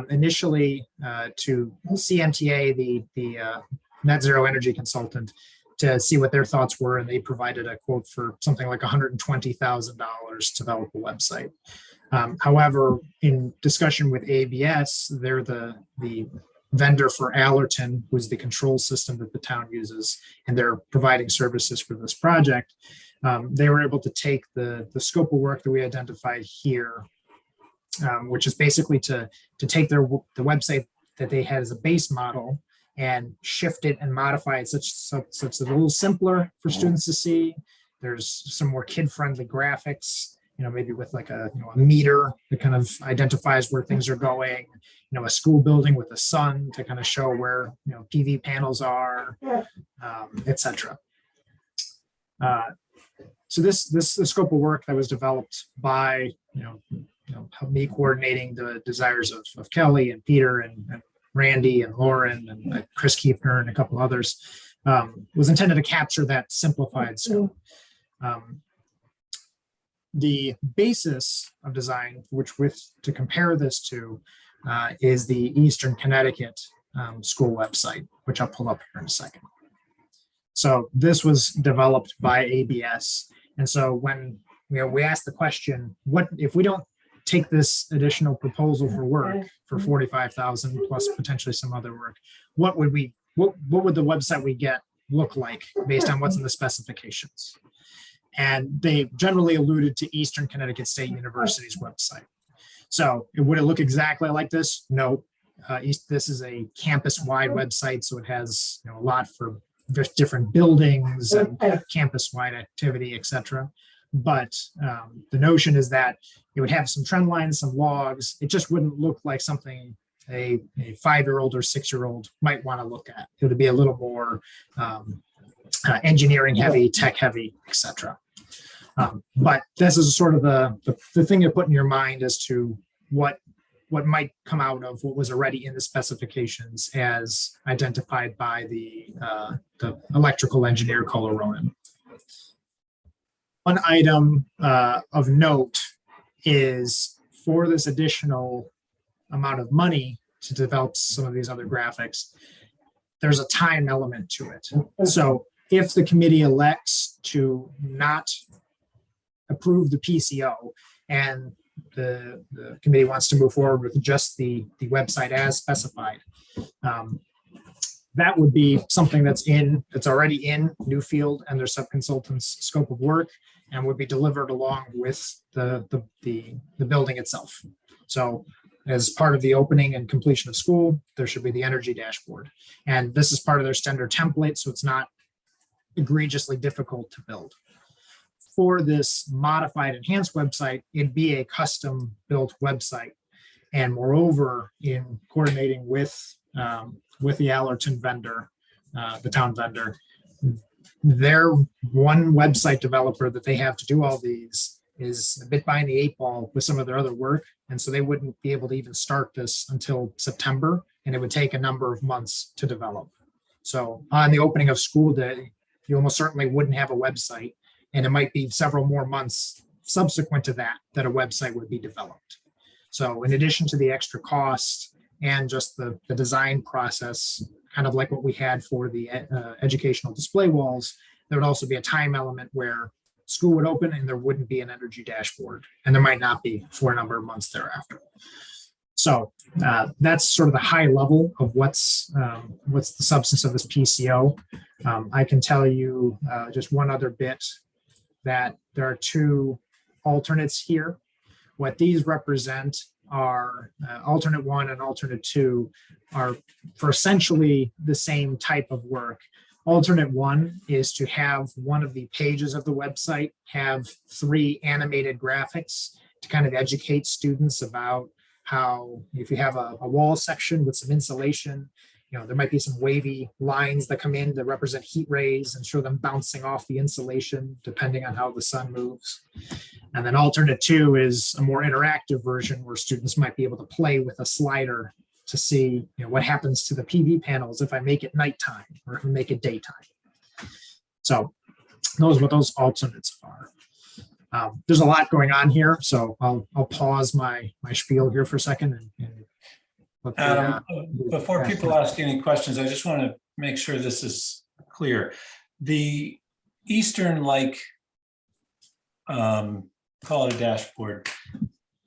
initially to CMTA, the net zero energy consultant, to see what their thoughts were, and they provided a quote for something like $120,000 to develop a website. However, in discussion with ABS, they're the vendor for Allerton, who's the control system that the town uses, and they're providing services for this project. They were able to take the scope of work that we identified here, which is basically to take the website that they had as a base model and shift it and modify it such that it's a little simpler for students to see. There's some more kid-friendly graphics, maybe with like a meter that kind of identifies where things are going, a school building with a sun to kind of show where PV panels are, etc. So this the scope of work that was developed by me coordinating the desires of Kelly and Peter and Randy and Lauren and Chris Kiefner and a couple others, was intended to capture that simplified scope. The basis of design, to compare this to, is the Eastern Connecticut school website, which I'll pull up here in a second. So this was developed by ABS. And so when we asked the question, what if we don't take this additional proposal for work for 45,000 plus potentially some other work, what would the website we get look like based on what's in the specifications? And they generally alluded to Eastern Connecticut State University's website. So would it look exactly like this? No. This is a campus-wide website, so it has a lot for different buildings and campus-wide activity, etc. But the notion is that it would have some trend lines, some logs. It just wouldn't look like something a 5-year-old or 6-year-old might want to look at. It would be a little more engineering heavy, tech heavy, etc. But this is sort of the thing to put in your mind as to what might come out of what was already in the specifications as identified by the electrical engineer, Cole Ronan. One item of note is for this additional amount of money to develop some of these other graphics, there's a time element to it. So if the committee elects to not approve the PCO and the committee wants to move forward with just the website as specified, that would be something that's already in Newfield and their subconsultants' scope of work and would be delivered along with the building itself. So as part of the opening and completion of school, there should be the energy dashboard. And this is part of their standard template, so it's not egregiously difficult to build. For this modified enhanced website, it'd be a custom built website. And moreover, in coordinating with the Allerton vendor, the town vendor, their one website developer that they have to do all these is a bit behind the 8 ball with some of their other work. And so they wouldn't be able to even start this until September, and it would take a number of months to develop. So on the opening of school day, you almost certainly wouldn't have a website, and it might be several more months subsequent to that that a website would be developed. So in addition to the extra cost and just the design process, kind of like what we had for the educational display walls, there would also be a time element where school would open and there wouldn't be an energy dashboard, and there might not be for a number of months thereafter. So that's sort of the high level of what's the substance of this PCO. I can tell you just one other bit, that there are 2 alternates here. What these represent are alternate 1 and alternate 2 are for essentially the same type of work. Alternate 1 is to have one of the pages of the website have 3 animated graphics to kind of educate students about how, if you have a wall section with some insulation, there might be some wavy lines that come in that represent heat rays and show them bouncing off the insulation depending on how the sun moves. And then alternate 2 is a more interactive version where students might be able to play with a slider to see what happens to the PV panels if I make it nighttime or if I make it daytime. So those are what those alternates are. There's a lot going on here, so I'll pause my spiel here for a second. And let the, Adam, before people ask any questions, I just want to make sure this is clear. The Eastern Lake, call it a dashboard,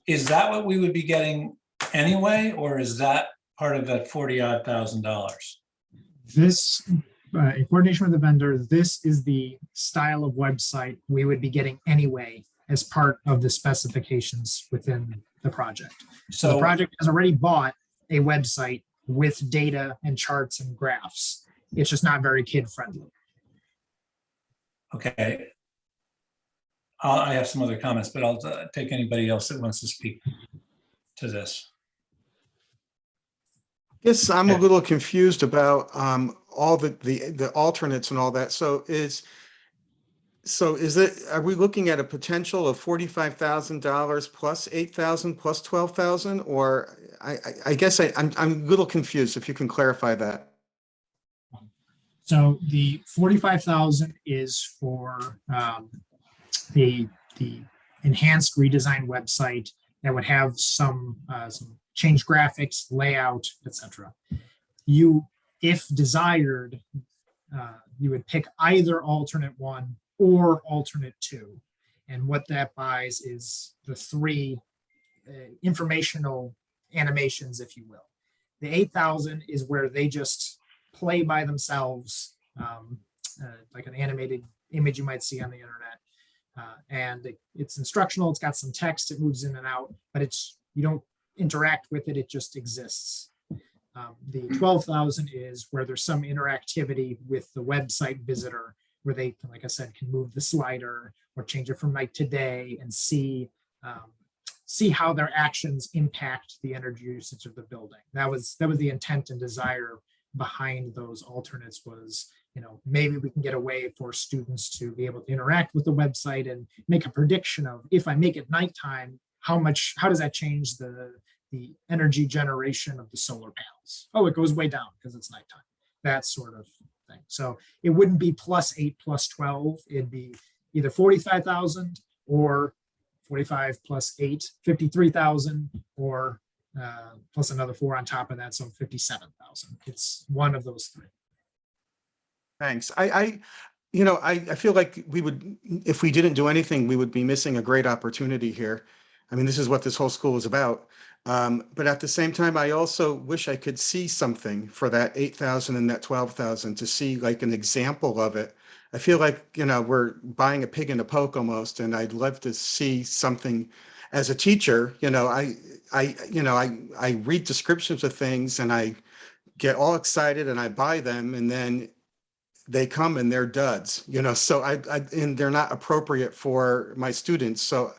is that what we would be getting anyway, or is that part of that $40,000? This, in coordination with the vendor, this is the style of website we would be getting anyway as part of the specifications within the project. So the project has already bought a website with data and charts and graphs. It's just not very kid friendly. Okay. I have some other comments, but I'll take anybody else that wants to speak to this. Yes, I'm a little confused about all the alternates and all that. So is it, are we looking at a potential of $45,000 plus 8,000 plus 12,000? Or I guess I'm a little confused, if you can clarify that. So the 45,000 is for the enhanced redesigned website that would have some change graphics, layout, etc. You, if desired, you would pick either alternate 1 or alternate 2. And what that buys is the 3 informational animations, if you will. The 8,000 is where they just play by themselves, like an animated image you might see on the internet. And it's instructional, it's got some text, it moves in and out, but you don't interact with it, it just exists. The 12,000 is where there's some interactivity with the website visitor, where they, like I said, can move the slider or change it from night to day and see how their actions impact the energy usage of the building. That was the intent and desire behind those alternates, was, maybe we can get a way for students to be able to interact with the website and make a prediction of, if I make it nighttime, how does that change the energy generation of the solar panels? Oh, it goes way down because it's nighttime. That sort of thing. So it wouldn't be plus 8 plus 12. It'd be either 45,000 or 45 plus 8, 53,000, or plus another 4 on top of that, so 57,000. It's one of those 3. Thanks. I feel like we would, if we didn't do anything, we would be missing a great opportunity here. I mean, this is what this whole school is about. But at the same time, I also wish I could see something for that 8,000 and that 12,000 to see like an example of it. I feel like, we're buying a pig in a poke almost, and I'd love to see something. As a teacher, I read descriptions of things and I get all excited and I buy them, and then they come and they're duds, so and they're not appropriate for my students. So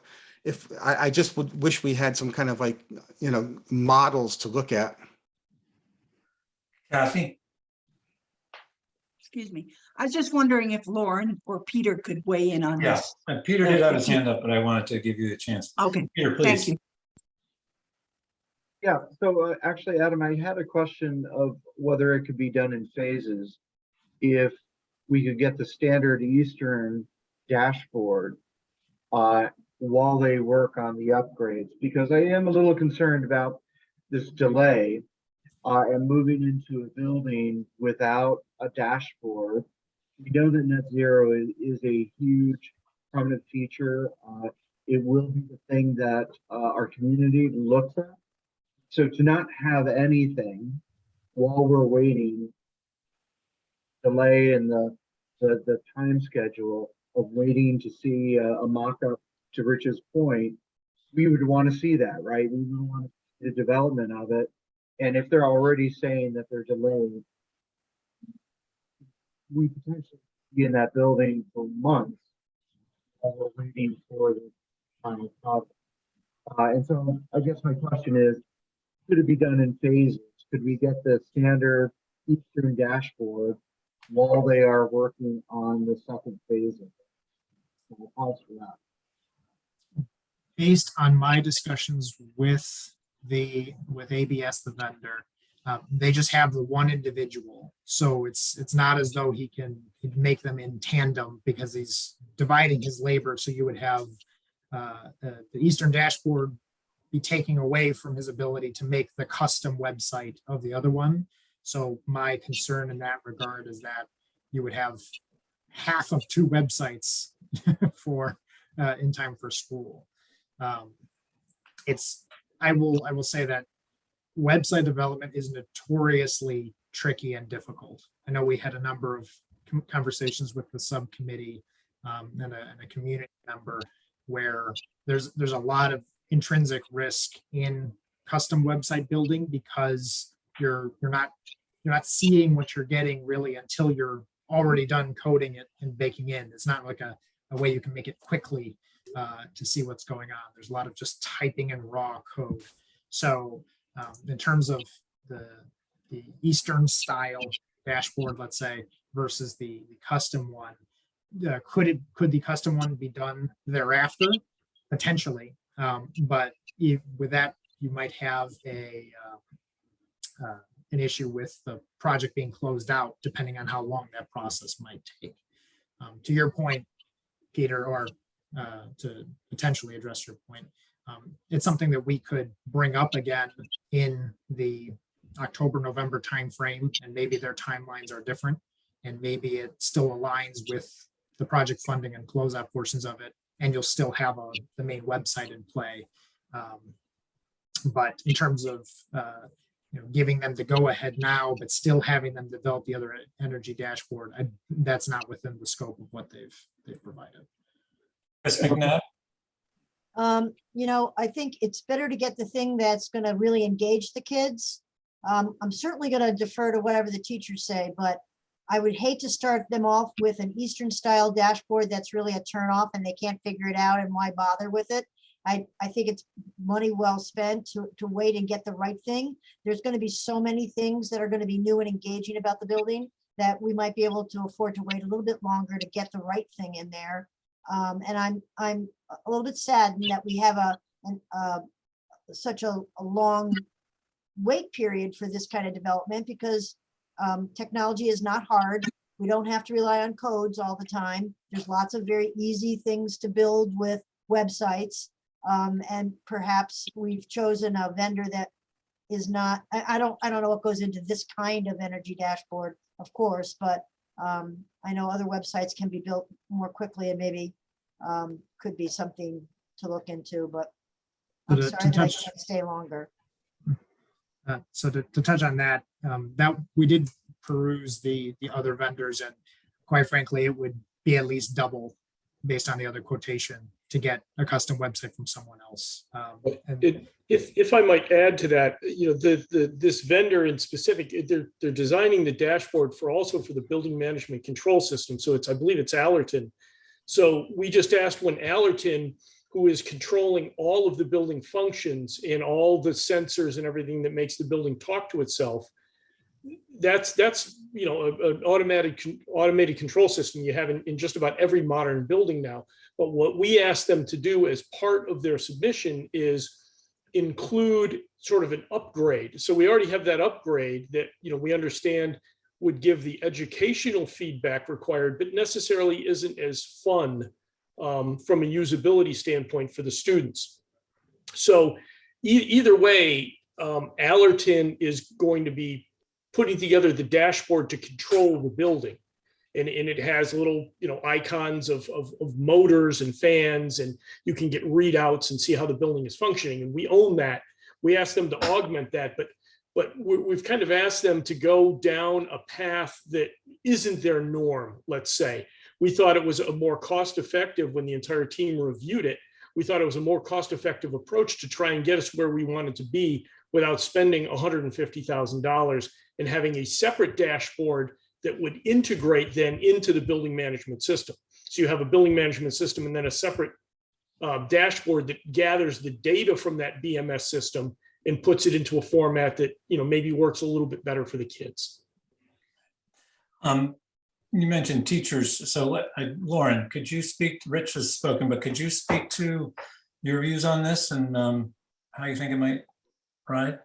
if I just would wish we had some kind of like, models to look at. Kathy? excuse me. I was just wondering if Lauren or Peter could weigh in on Yeah, this. Peter did have his hand up, but I wanted to give you the chance. Okay, Peter, thank please. you. Yeah, so actually, Adam, I had a question of whether it could be done in phases. If we could get the standard Eastern dashboard while they work on the upgrades, because I am a little concerned about this delay and moving into a building without a dashboard. We know that net zero is a huge prominent feature. It will be the thing that our community looks at. So to not have anything while we're waiting, delay in the time schedule of waiting to see a mock-up, to Rich's point, we would want to see that, right? We would want to see the development of it. And if they're already saying that they're delayed, we potentially be in that building for months while we're waiting for the final product. And so I guess my question is, could it be done in phases? Could we get the standard Eastern dashboard while they are working on the second phase of it? So we'll pause for that. Based on my discussions with ABS, the vendor, they just have the one individual. So it's not as though he'd make them in tandem because he's dividing his labor. So you would have the Eastern dashboard be taking away from his ability to make the custom website of the other one. So my concern in that regard is that you would have half of two websites for in time for school. I will say that website development is notoriously tricky and difficult. I know we had a number of conversations with the subcommittee and a community member where there's a lot of intrinsic risk in custom website building because you're not seeing what you're getting really until you're already done coding it and baking in. It's not like a way you can make it quickly to see what's going on. There's a lot of just typing in raw code. So in terms of the Eastern style dashboard, let's say, versus the custom one, could the custom one be done thereafter? Potentially. But with that, you might have an issue with the project being closed out, depending on how long that process might take. To your point, Peter, or to potentially address your point, it's something that we could bring up again in the October, November timeframe, and maybe their timelines are different, and maybe it still aligns with the project funding and closeout portions of it, and you'll still have the main website in play. But in terms of giving them the go ahead now, but still having them develop the other energy dashboard, that's not within the scope of what they've provided. Ms. McNabb? I think it's better to get the thing that's going to really engage the kids. I'm certainly going to defer to whatever the teachers say, but I would hate to start them off with an Eastern style dashboard that's really a turn off and they can't figure it out, and why bother with it? I think it's money well spent to wait and get the right thing. There's going to be so many things that are going to be new and engaging about the building that we might be able to afford to wait a little bit longer to get the right thing in there. And I'm a little bit saddened that we have such a long wait period for this kind of development, because technology is not hard. We don't have to rely on codes all the time. There's lots of very easy things to build with websites. And perhaps we've chosen a vendor that is not, I don't know what goes into this kind of energy dashboard, of course, but I know other websites can be built more quickly and maybe could be something to look into, but I'm sorry that I can't stay longer. So to touch on that, that we did peruse the other vendors, and quite frankly, it would be at least double based on the other quotation to get a custom website from someone else. If I might add to that, this vendor in specific, they're designing the dashboard for the building management control system. So I believe it's Allerton. So we just asked when Allerton, who is controlling all of the building functions and all the sensors and everything that makes the building talk to itself, that's an automated control system you have in just about every modern building now. But what we asked them to do as part of their submission is include sort of an upgrade. So we already have that upgrade that we understand would give the educational feedback required, but necessarily isn't as fun from a usability standpoint for the students. So either way, Allerton is going to be putting together the dashboard to control the building. And it has little, icons of motors and fans, and you can get readouts and see how the building is functioning. And we own that. We asked them to augment that, but we've kind of asked them to go down a path that isn't their norm, let's say. We thought it was a more cost-effective when the entire team reviewed it. We thought it was a more cost-effective approach to try and get us where we wanted to be without spending $150,000 and having a separate dashboard that would integrate then into the building management system. So you have a building management system and then a separate dashboard that gathers the data from that BMS system and puts it into a format that maybe works a little bit better for the kids. You mentioned teachers, so Lauren, could you speak? Rich has spoken, but could you speak to your views on this and how you think it might ride?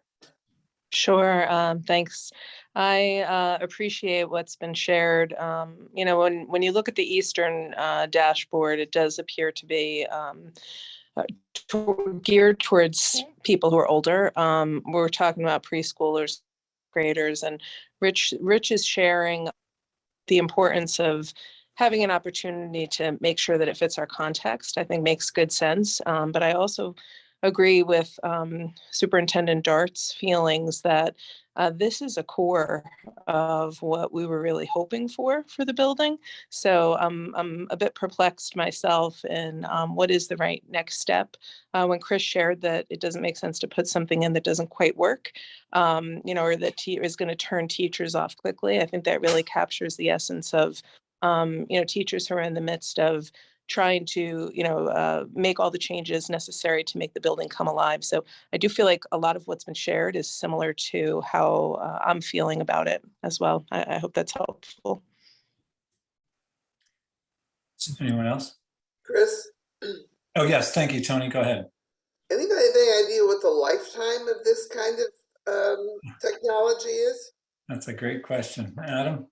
Sure. Thanks. I appreciate what's been shared. When you look at the Eastern dashboard, it does appear to be geared towards people who are older. We're talking about preschoolers, graders, and Rich is sharing the importance of having an opportunity to make sure that it fits our context. I think makes good sense. But I also agree with Superintendent Dart's feelings that this is a core of what we were really hoping for the building. So I'm a bit perplexed myself in what is the right next step. When Chris shared that it doesn't make sense to put something in that doesn't quite work, or that is going to turn teachers off quickly, I think that really captures the essence of teachers who are in the midst of trying to, make all the changes necessary to make the building come alive. So I do feel like a lot of what's been shared is similar to how I'm feeling about it as well. I hope that's helpful. Anyone else? Chris? Oh, yes. Thank you, Tony. Go ahead. Anybody have any idea what the lifetime of this kind of technology is? That's a great question. Adam?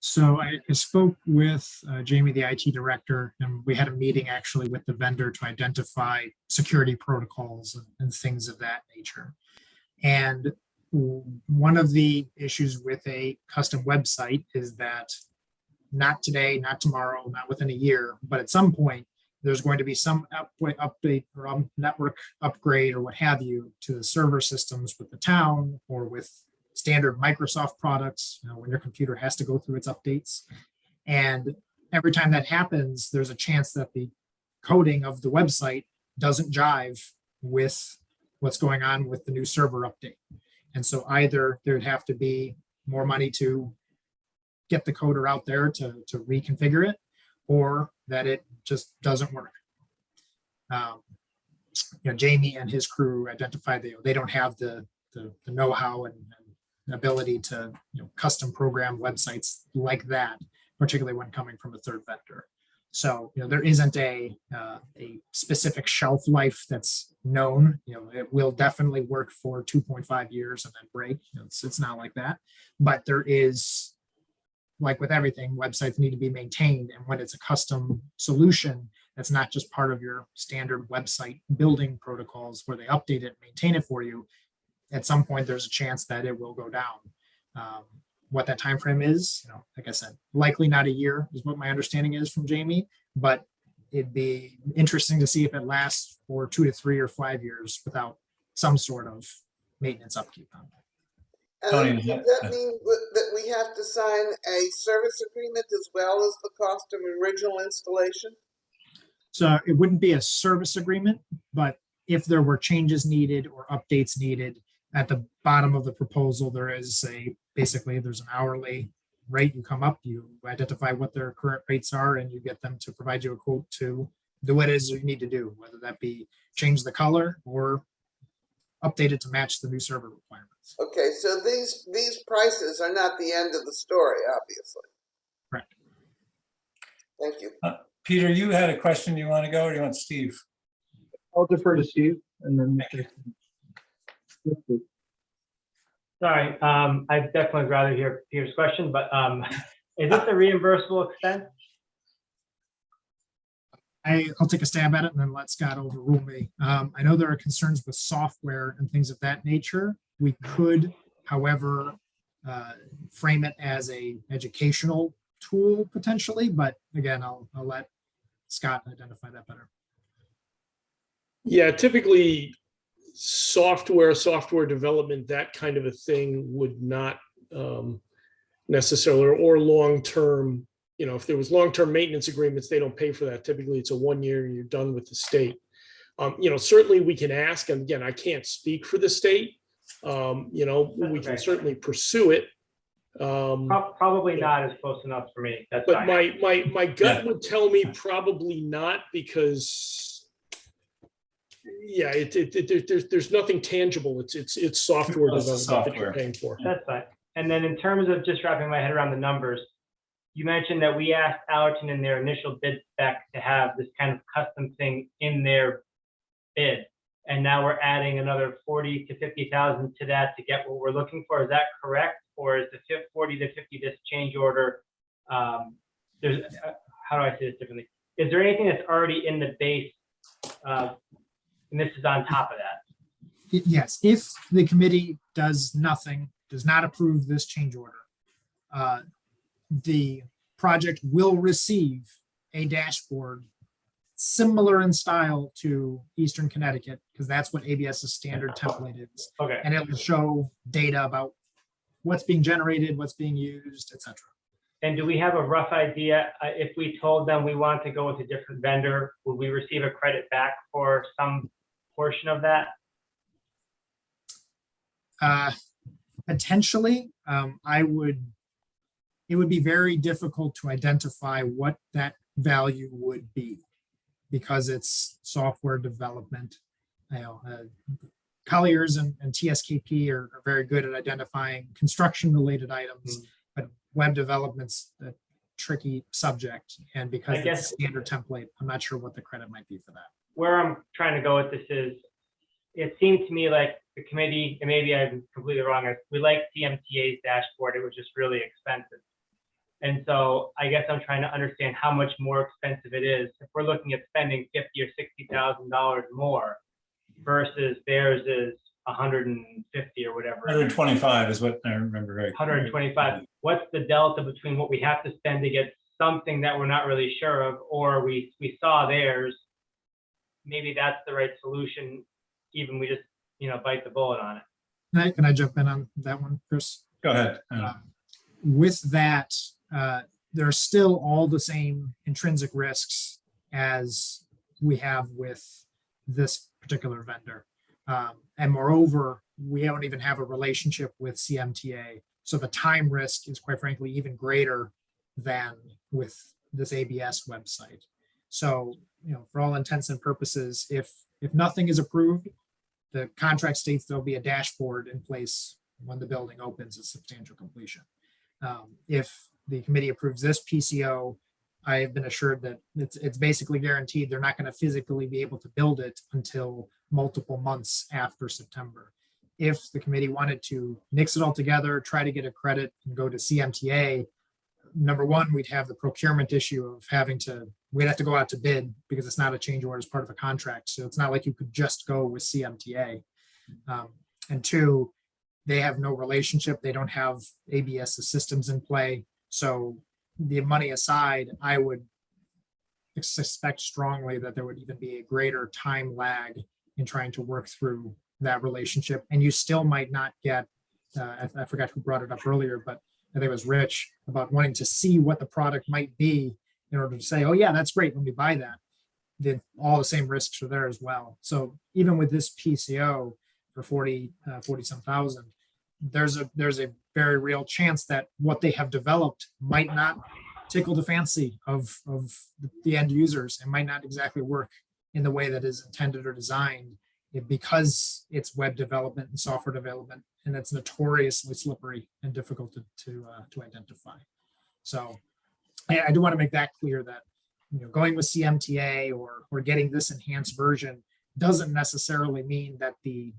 So I spoke with Jamie, the IT director, and we had a meeting actually with the vendor to identify security protocols and things of that nature. And one of the issues with a custom website is that not today, not tomorrow, not within a year, but at some point, there's going to be some update or network upgrade or what have you to the server systems with the town or with standard Microsoft products, when your computer has to go through its updates. And every time that happens, there's a chance that the coding of the website doesn't jive with what's going on with the new server update. And so either there'd have to be more money to get the coder out there to reconfigure it, or that it just doesn't work. Jamie and his crew identified that they don't have the know-how and ability to custom program websites like that, particularly when coming from a third vendor. So there isn't a specific shelf life that's known. It will definitely work for 2.5 years and then break. It's not like that, but there is, like with everything, websites need to be maintained. And when it's a custom solution, that's not just part of your standard website building protocols where they update it, maintain it for you. At some point, there's a chance that it will go down. What that time frame is, like I said, likely not a year is what my understanding is from Jamie, but it'd be interesting to see if it lasts for 2 to 3 or 5 years without some sort of maintenance upkeep on it. Tony, Does that mean that we have to sign a service agreement as well as the cost of original installation? So it wouldn't be a service agreement, but if there were changes needed or updates needed, at the bottom of the proposal, there is basically there's an hourly rate. You come up, you identify what their current rates are, and you get them to provide you a quote to do what it is you need to do, whether that be change the color or updated to match the new server requirements. Okay, so these prices are not the end of the story, obviously. Correct. Thank you. Peter, you had a question you want to go, or do you want Steve? I'll defer to Steve and then. Sorry, I'd definitely rather hear Peter's question, but is this a reimbursable expense? I'll take a stab at it and then let Scott overrule me. I know there are concerns with software and things of that nature. We could, however, frame it as a educational tool potentially, but again, I'll let Scott identify that better. Yeah, typically software development, that kind of a thing would not necessarily, or long-term, if there was long-term maintenance agreements, they don't pay for that. Typically it's a 1 year and you're done with the state. Certainly we can ask, and again, I can't speak for the state. We can certainly pursue it. Probably not is close enough for me. That's But fine. my gut would tell me probably not, because there's nothing tangible. It's software development that you're paying for. That's fine. And then in terms of just wrapping my head around the numbers, you mentioned that we asked Allerton in their initial bid spec to have this kind of custom thing in their bid. And now we're adding another 40 to 50,000 to that to get what we're looking for. Is that correct? Or is the 40 to 50 this change order? How do I say this differently? Is there anything that's already in the base? And this is on top of that. Yes, if the committee does nothing, does not approve this change order, the project will receive a dashboard similar in style to Eastern Connecticut, because that's what ABS's standard template is. Okay. And it will show data about what's being generated, what's being used, etc. And do we have a rough idea, if we told them we want to go with a different vendor, would we receive a credit back for some portion of that? Potentially, it would be very difficult to identify what that value would be, because it's software development. Colliers and TSKP are very good at identifying construction-related items, but web development's a tricky subject. And because it's a standard template, I'm not sure what the credit might be for that. Where I'm trying to go with this is, it seemed to me like the committee, and maybe I'm completely wrong, we like CMTA's dashboard. It was just really expensive. And so I guess I'm trying to understand how much more expensive it is if we're looking at spending $50,000 or $60,000 more versus theirs is 150 or whatever. 125 is what I remember, right? 125. What's the delta between what we have to spend to get something that we're not really sure of, or we saw theirs? Maybe that's the right solution. Even we just bite the bullet on it. Can I jump in on that one, Chris? Go ahead. With that, there are still all the same intrinsic risks as we have with this particular vendor. And moreover, we don't even have a relationship with CMTA. So the time risk is, quite frankly, even greater than with this ABS website. So, for all intents and purposes, if nothing is approved, the contract states there'll be a dashboard in place when the building opens at substantial completion. If the committee approves this PCO, I have been assured that it's basically guaranteed they're not going to physically be able to build it until multiple months after September. If the committee wanted to mix it all together, try to get a credit and go to CMTA, number one, we'd have the procurement issue of we'd have to go out to bid because it's not a change order as part of a contract. So it's not like you could just go with CMTA. And two, they have no relationship. They don't have ABS systems in play. So the money aside, I would suspect strongly that there would even be a greater time lag in trying to work through that relationship. And you still might not get, I forgot who brought it up earlier, but I think it was Rich, about wanting to see what the product might be in order to say, oh yeah, that's great, let me buy that. All the same risks are there as well. So even with this PCO for 40 some thousand, there's a very real chance that what they have developed might not tickle the fancy of the end users and might not exactly work in the way that is intended or designed. because it's web development and software development, and it's notoriously slippery and difficult to identify. So I do want to make that clear that, you know, going with CMTA or getting this enhanced version doesn't necessarily mean that the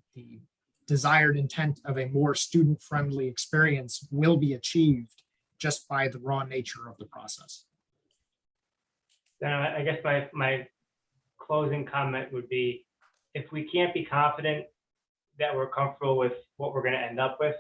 desired intent of a more student-friendly experience will be achieved just by the raw nature of the process. Then I guess my closing comment would be, if we can't be confident that we're comfortable with what we're going to end up with,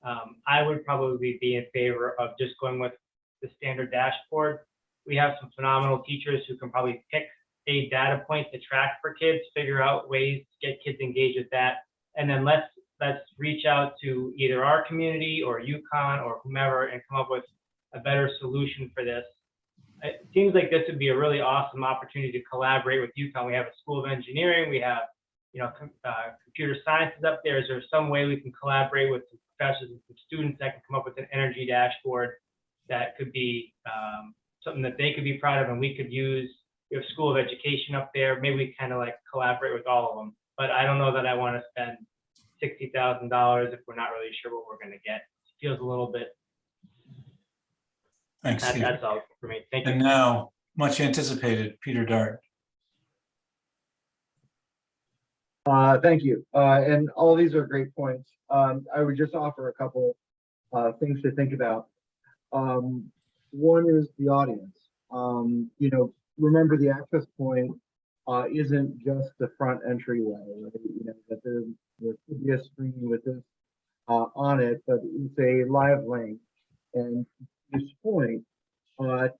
I would probably be in favor of just going with the standard dashboard. We have some phenomenal teachers who can probably pick a data point to track for kids, figure out ways to get kids engaged with that, and then let's reach out to either our community or UConn or whomever and come up with a better solution for this. It seems like this would be a really awesome opportunity to collaborate with UConn. We have a School of Engineering, we have, you know, computer sciences up there. Is there some way we can collaborate with some professors and some students that can come up with an energy dashboard that could be something that they could be proud of and we could use? We have School of Education up there. Maybe we kind of like collaborate with all of them. But I don't know that I want to spend $60,000 if we're not really sure what we're going to get. It feels a little bit. Thanks, Steve. That's all for me. Thank you. And now, much anticipated, Peter Dart. Thank you. And all these are great points. I would just offer a couple things to think about. One is the audience. You know, remember the access point isn't just the front entryway. Right? You know, that there could be a screen with this on it, but it's a live link. And to this point,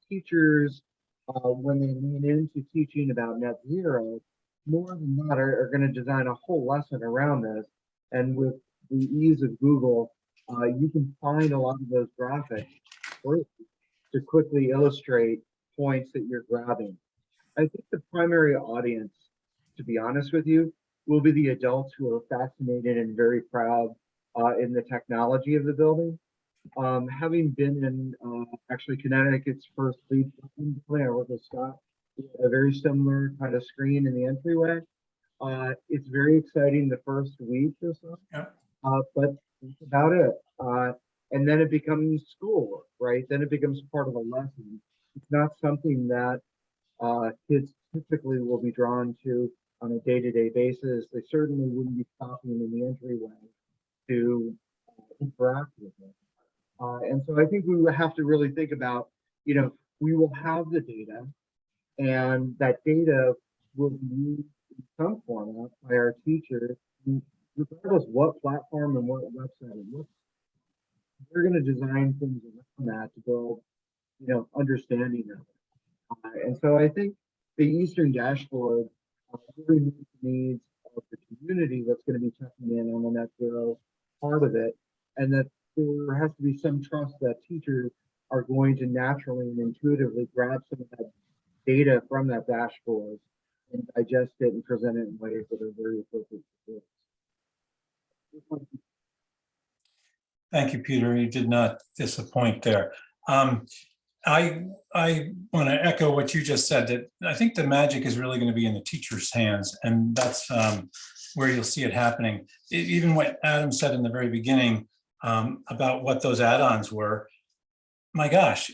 teachers, when they lean into teaching about net zero, more than not are going to design a whole lesson around this. And with the ease of Google, you can find a lot of those graphics to quickly illustrate points that you're grabbing. I think the primary audience, to be honest with you, will be the adults who are fascinated and very proud in the technology of the building. Having been in actually Connecticut's first LEED plan, I worked with Scott, a very similar kind of screen in the entryway. It's very exciting the first week or so, but that's about it. And then it becomes schoolwork, right? Then it becomes part of a lesson. It's not something that kids typically will be drawn to on a day-to-day basis. They certainly wouldn't be stopping in the entryway to interact with it. And so I think we will have to really think about, you know, we will have the data, and that data will be used in some format by our teachers, regardless what platform and what website it looks like. We're going to design things around that to build, you know, understanding of it. And so I think the Eastern dashboard really meets the needs of the community that's going to be checking in on the net zero part of it, and that there has to be some trust that teachers are going to naturally and intuitively grab some of that data from that dashboard and digest it and present it in ways that are very appropriate for kids. Thank you, Peter. You did not disappoint there. I want to echo what you just said, that I think the magic is really going to be in the teacher's hands, and that's where you'll see it happening. Even what Adam said in the very beginning about what those add-ons were, my gosh,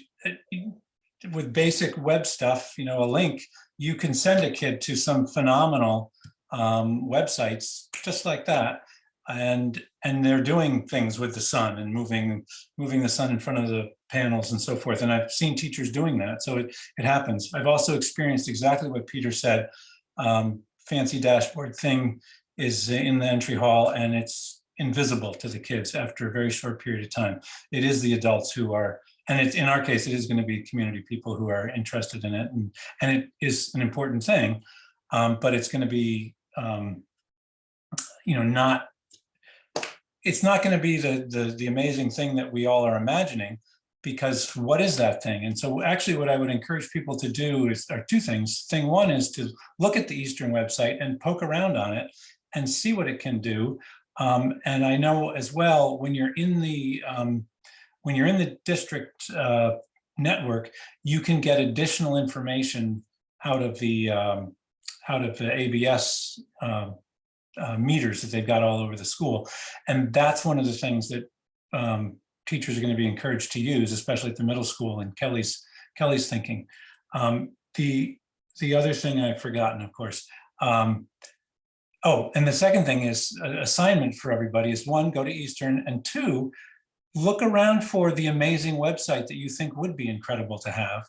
with basic web stuff, you know, a link, you can send a kid to some phenomenal websites just like that. And they're doing things with the sun and moving the sun in front of the panels and so forth. And I've seen teachers doing that. So it happens. I've also experienced exactly what Peter said. Fancy dashboard thing is in the entry hall and it's invisible to the kids after a very short period of time. It is the adults who are, and it's, in our case, it is going to be community people who are interested in it. And it is an important thing, but it's going to be, you know, it's not going to be the amazing thing that we all are imagining, because what is that thing? And so actually what I would encourage people to do are two things. Thing one is to look at the Eastern website and poke around on it and see what it can do. And I know as well, when you're in the district network, you can get additional information out of the ABS meters that they've got all over the school. And that's one of the things that teachers are going to be encouraged to use, especially at the middle school and Kelly's thinking. The other thing I've forgotten, of course. Oh, and the second thing is assignment for everybody is 1, go to Eastern, and 2, look around for the amazing website that you think would be incredible to have.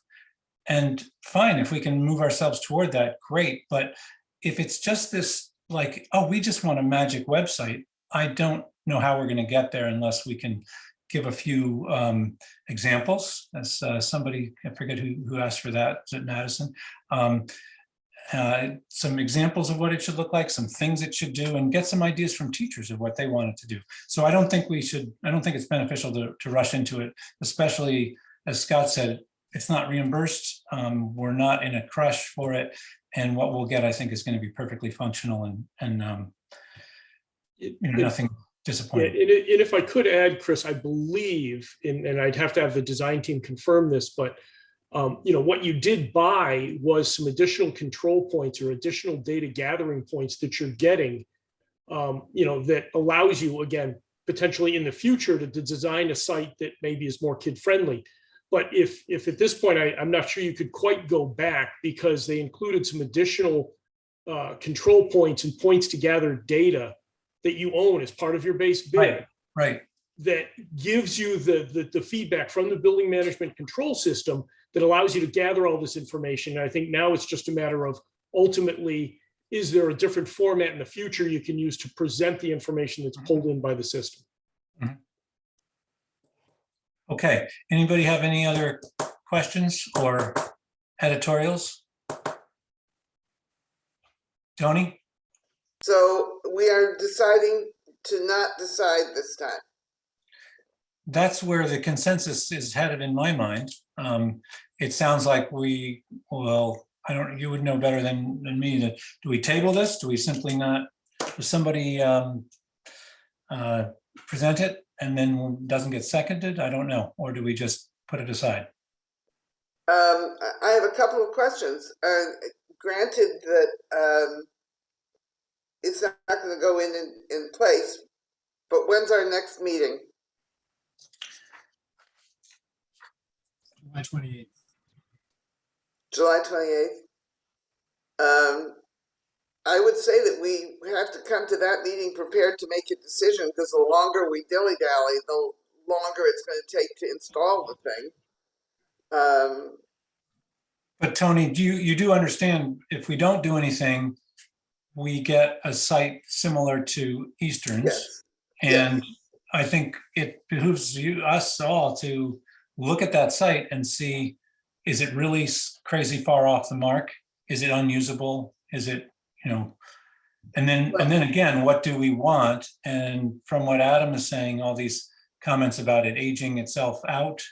And fine, if we can move ourselves toward that, great. But if it's just this like, oh, we just want a magic website, I don't know how we're going to get there unless we can give a few examples. As somebody, I forget who asked for that, is it Madison? Some examples of what it should look like, some things it should do, and get some ideas from teachers of what they want it to do. So I don't think it's beneficial to rush into it, especially as Scott said, it's not reimbursed. We're not in a crush for it. And what we'll get, I think, is going to be perfectly functional and nothing disappointing. Yeah, and if I could add, Chris, I believe, and I'd have to have the design team confirm this, but what you did buy was some additional control points or additional data gathering points that you're getting, that allows you, again, potentially in the future to design a site that maybe is more kid friendly. But if at this point, I'm not sure you could quite go back because they included some additional control points and points to gather data that you own as part of your base bid. Right. That gives you the feedback from the building management control system that allows you to gather all this information. And I think now it's just a matter of ultimately, is there a different format in the future you can use to present the information that's pulled in by the system? Mm-hmm. Okay, anybody have any other questions or editorials? Tony? So we are deciding to not decide this time. That's where the consensus is headed in my mind. It sounds like you would know better than me. Do we table this? Do we simply not, does somebody present it and then doesn't get seconded? I don't know. Or do we just put it aside? I have a couple of questions. Granted that it's not going to go in place, but when's our next meeting? July 28th. July 28th. I would say that we have to come to that meeting prepared to make a decision, because the longer we dilly-dally, the longer it's going to take to install the thing. But Tony, you do understand if we don't do anything, we get a site similar to Eastern's. Yes. And yes. I think it behooves us all to look at that site and see, is it really crazy far off the mark? Is it unusable? Is it, and then again, what do we want? And from what Adam is saying, all these comments about it aging itself out,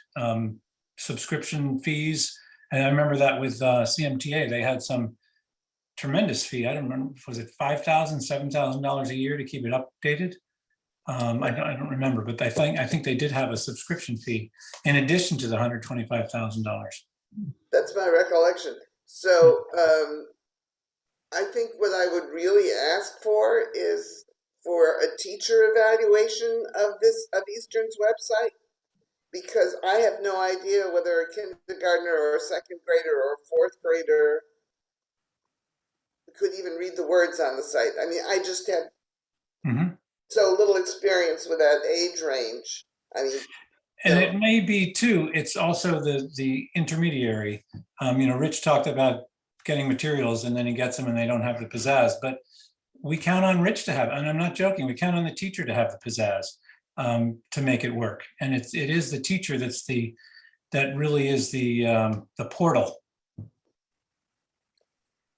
subscription fees. And I remember that with CMTA, they had some tremendous fee. I don't remember, was it $5,000, $7,000 a year to keep it updated? I don't remember, but I think they did have a subscription fee in addition to the $125,000. That's my recollection. So I think what I would really ask for is for a teacher evaluation of Eastern's website, because I have no idea whether a kindergartner or a second grader or a fourth grader could even read the words on the site. I mean, I just have so little experience with that age range. I mean, and it may be too, it's also the intermediary. Rich talked about getting materials and then he gets them and they don't have the pizzazz, but we count on Rich to have, and I'm not joking, we count on the teacher to have the pizzazz to make it work. And it is the teacher that really is the portal.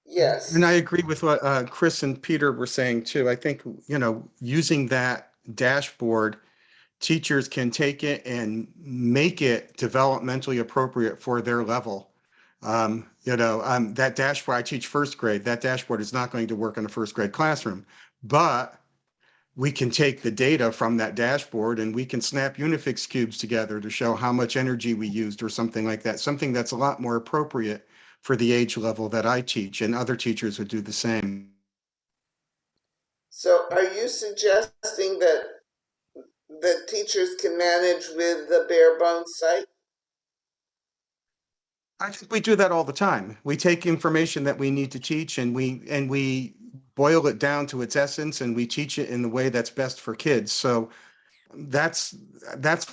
Yes. And I agree with what Chris and Peter were saying too. I think, using that dashboard, teachers can take it and make it developmentally appropriate for their level. That dashboard, I teach first grade, that dashboard is not going to work in a first grade classroom, but we can take the data from that dashboard and we can snap Unifix cubes together to show how much energy we used or something like that, something that's a lot more appropriate for the age level that I teach, and other teachers would do the same. So are you suggesting that teachers can manage with the bare bones site? I think we do that all the time. We take information that we need to teach and we boil it down to its essence and we teach it in the way that's best for kids. So that's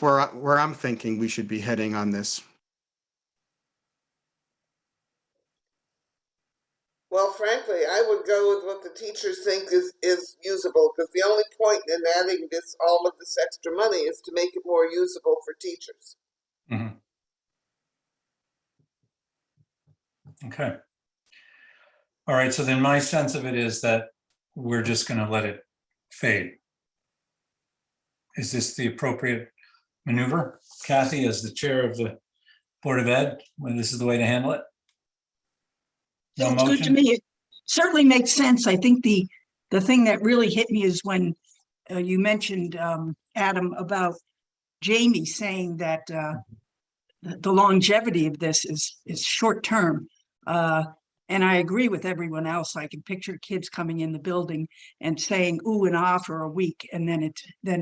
where I'm thinking we should be heading on this. Well, frankly, I would go with what the teachers think is usable, because the only point in adding all of this extra money is to make it more usable for teachers. Mhm. Okay. All right, so then my sense of it is that we're just going to let it fade. Is this the appropriate maneuver? Kathy, as the chair of the Board of Ed, when this is the way to handle it? No Sounds good to motion? me. It certainly makes sense. I think the thing that really hit me is when you mentioned, Adam, about Jamie saying that the longevity of this is short term. And I agree with everyone else. I can picture kids coming in the building and saying ooh and ah for a week, and then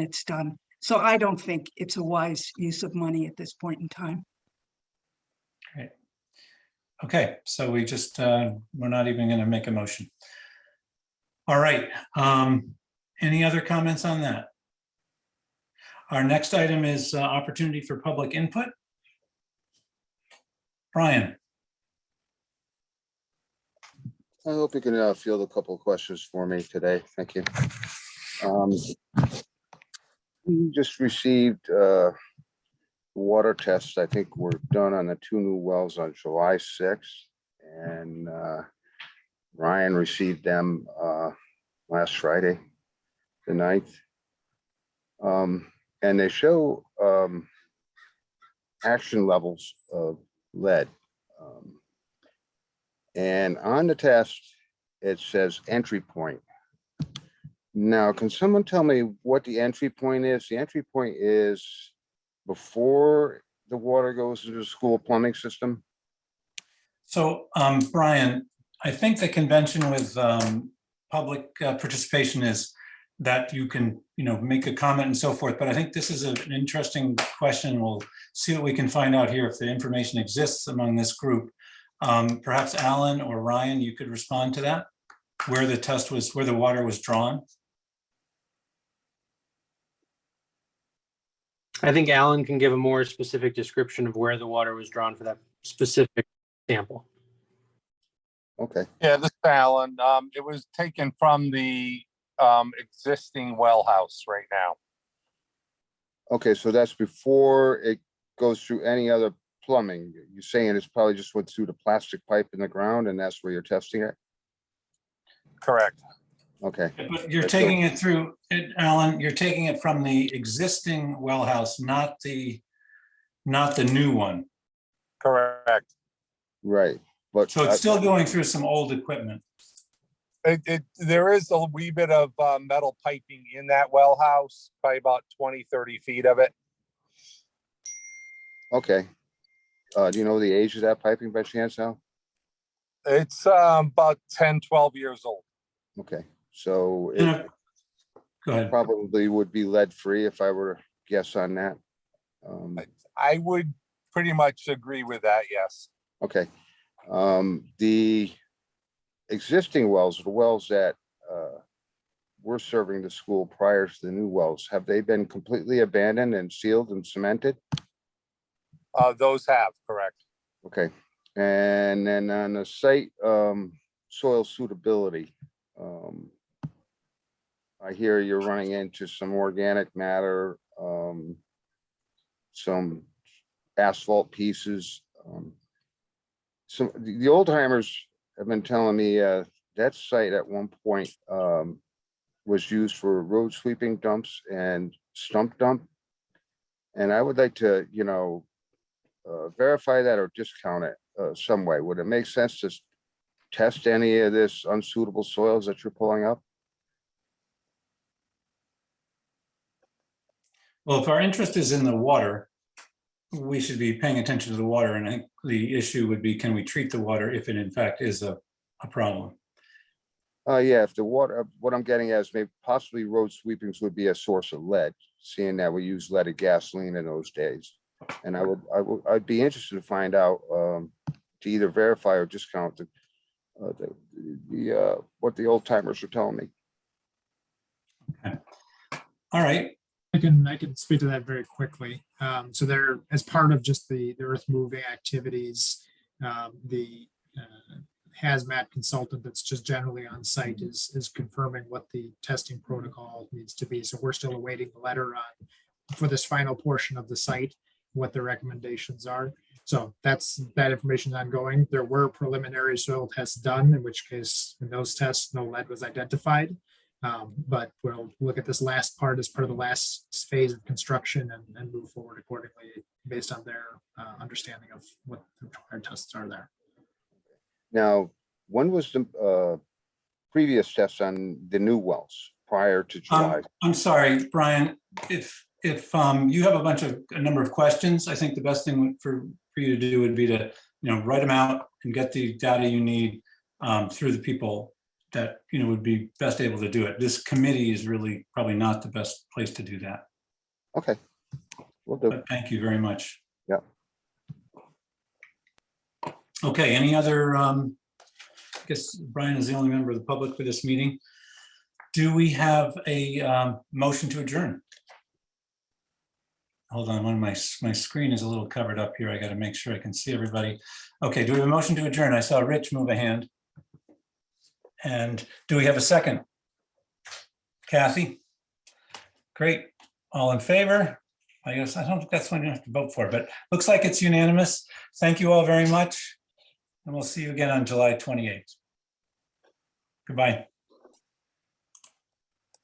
it's done. So I don't think it's a wise use of money at this point in time. Great. Okay, so we just, we're not even going to make a motion. All right. Any other comments on that? Our next item is opportunity for public input. Brian. I hope you can field a couple of questions for me today. Thank you. We just received water tests. I think were done on the 2 new wells on July 6th, and Ryan received them last Friday, the 9th. And they show action levels of lead. And on the test, it says entry point. Now, can someone tell me what the entry point is? The entry point is before the water goes into the school plumbing system? So, Brian, I think the convention with public participation is that you can, make a comment and so forth. But I think this is an interesting question. We'll see what we can find out here if the information exists among this group. Perhaps Alan or Ryan, you could respond to that, where the test was, where the water was drawn. I think Alan can give a more specific description of where the water was drawn for that specific sample. Okay. Yeah, this is Alan. It was taken from the existing well house right now. Okay, so that's before it goes through any other plumbing. You're saying it's probably just went through the plastic pipe in the ground and that's where you're testing it? Correct. Okay. But you're taking it through, Alan, you're taking it from the existing well house, not the new one. Correct. Right. But So it's still going through some old equipment. There is a wee bit of metal piping in that well house, by about 20-30 feet of it. Okay. Do you know the age of that piping by chance now? It's about 10-12 years old. Okay, so it Go ahead. probably would be lead free if I were to guess on that. I would pretty much agree with that, yes. Okay. The existing wells, the wells that were serving the school prior to the new wells, have they been completely abandoned and sealed and cemented? Those have, correct. Okay, and then on the site, soil suitability, I hear you're running into some organic matter, some asphalt pieces. So the old timers have been telling me that site at one point was used for road sweeping dumps and stump dump. And I would like to, verify that or discount it some way. Would it make sense to test any of this unsuitable soils that you're pulling up? Well, if our interest is in the water, we should be paying attention to the water. And I think the issue would be, can we treat the water if it in fact is a problem? Yeah, if the water, what I'm getting at is maybe possibly road sweepings would be a source of lead, seeing that we use leaded gasoline in those days. And I'd be interested to find out, to either verify or discount what the old timers are telling me. All right. I can speak to that very quickly. So there, as part of just the earth moving activities, the hazmat consultant that's just generally on site is confirming what the testing protocol needs to be. So we're still awaiting the letter on for this final portion of the site, what the recommendations are. So that information is ongoing. There were preliminary soil tests done, in which case in those tests, no lead was identified. But we'll look at this last part as part of the last phase of construction and move forward accordingly based on their understanding of what the required tests are there. Now, when was the previous tests on the new wells prior to July? I'm sorry, Brian, if you have a number of questions, I think the best thing for you to do would be to, write them out and get the data you need through the people that, would be best able to do it. This committee is really probably not the best place to do that. Okay, will do. But thank you very much. Yeah. Okay, any other, I guess Brian is the only member of the public for this meeting. Do we have a motion to adjourn? Hold on, my screen is a little covered up here. I got to make sure I can see everybody. Okay, do we have a motion to adjourn? I saw Rich move a hand. And do we have a second? Kathy? Great. All in favor? I guess I don't think that's one you have to vote for, but looks like it's unanimous. Thank you all very much. And we'll see you again on July 28th. Goodbye.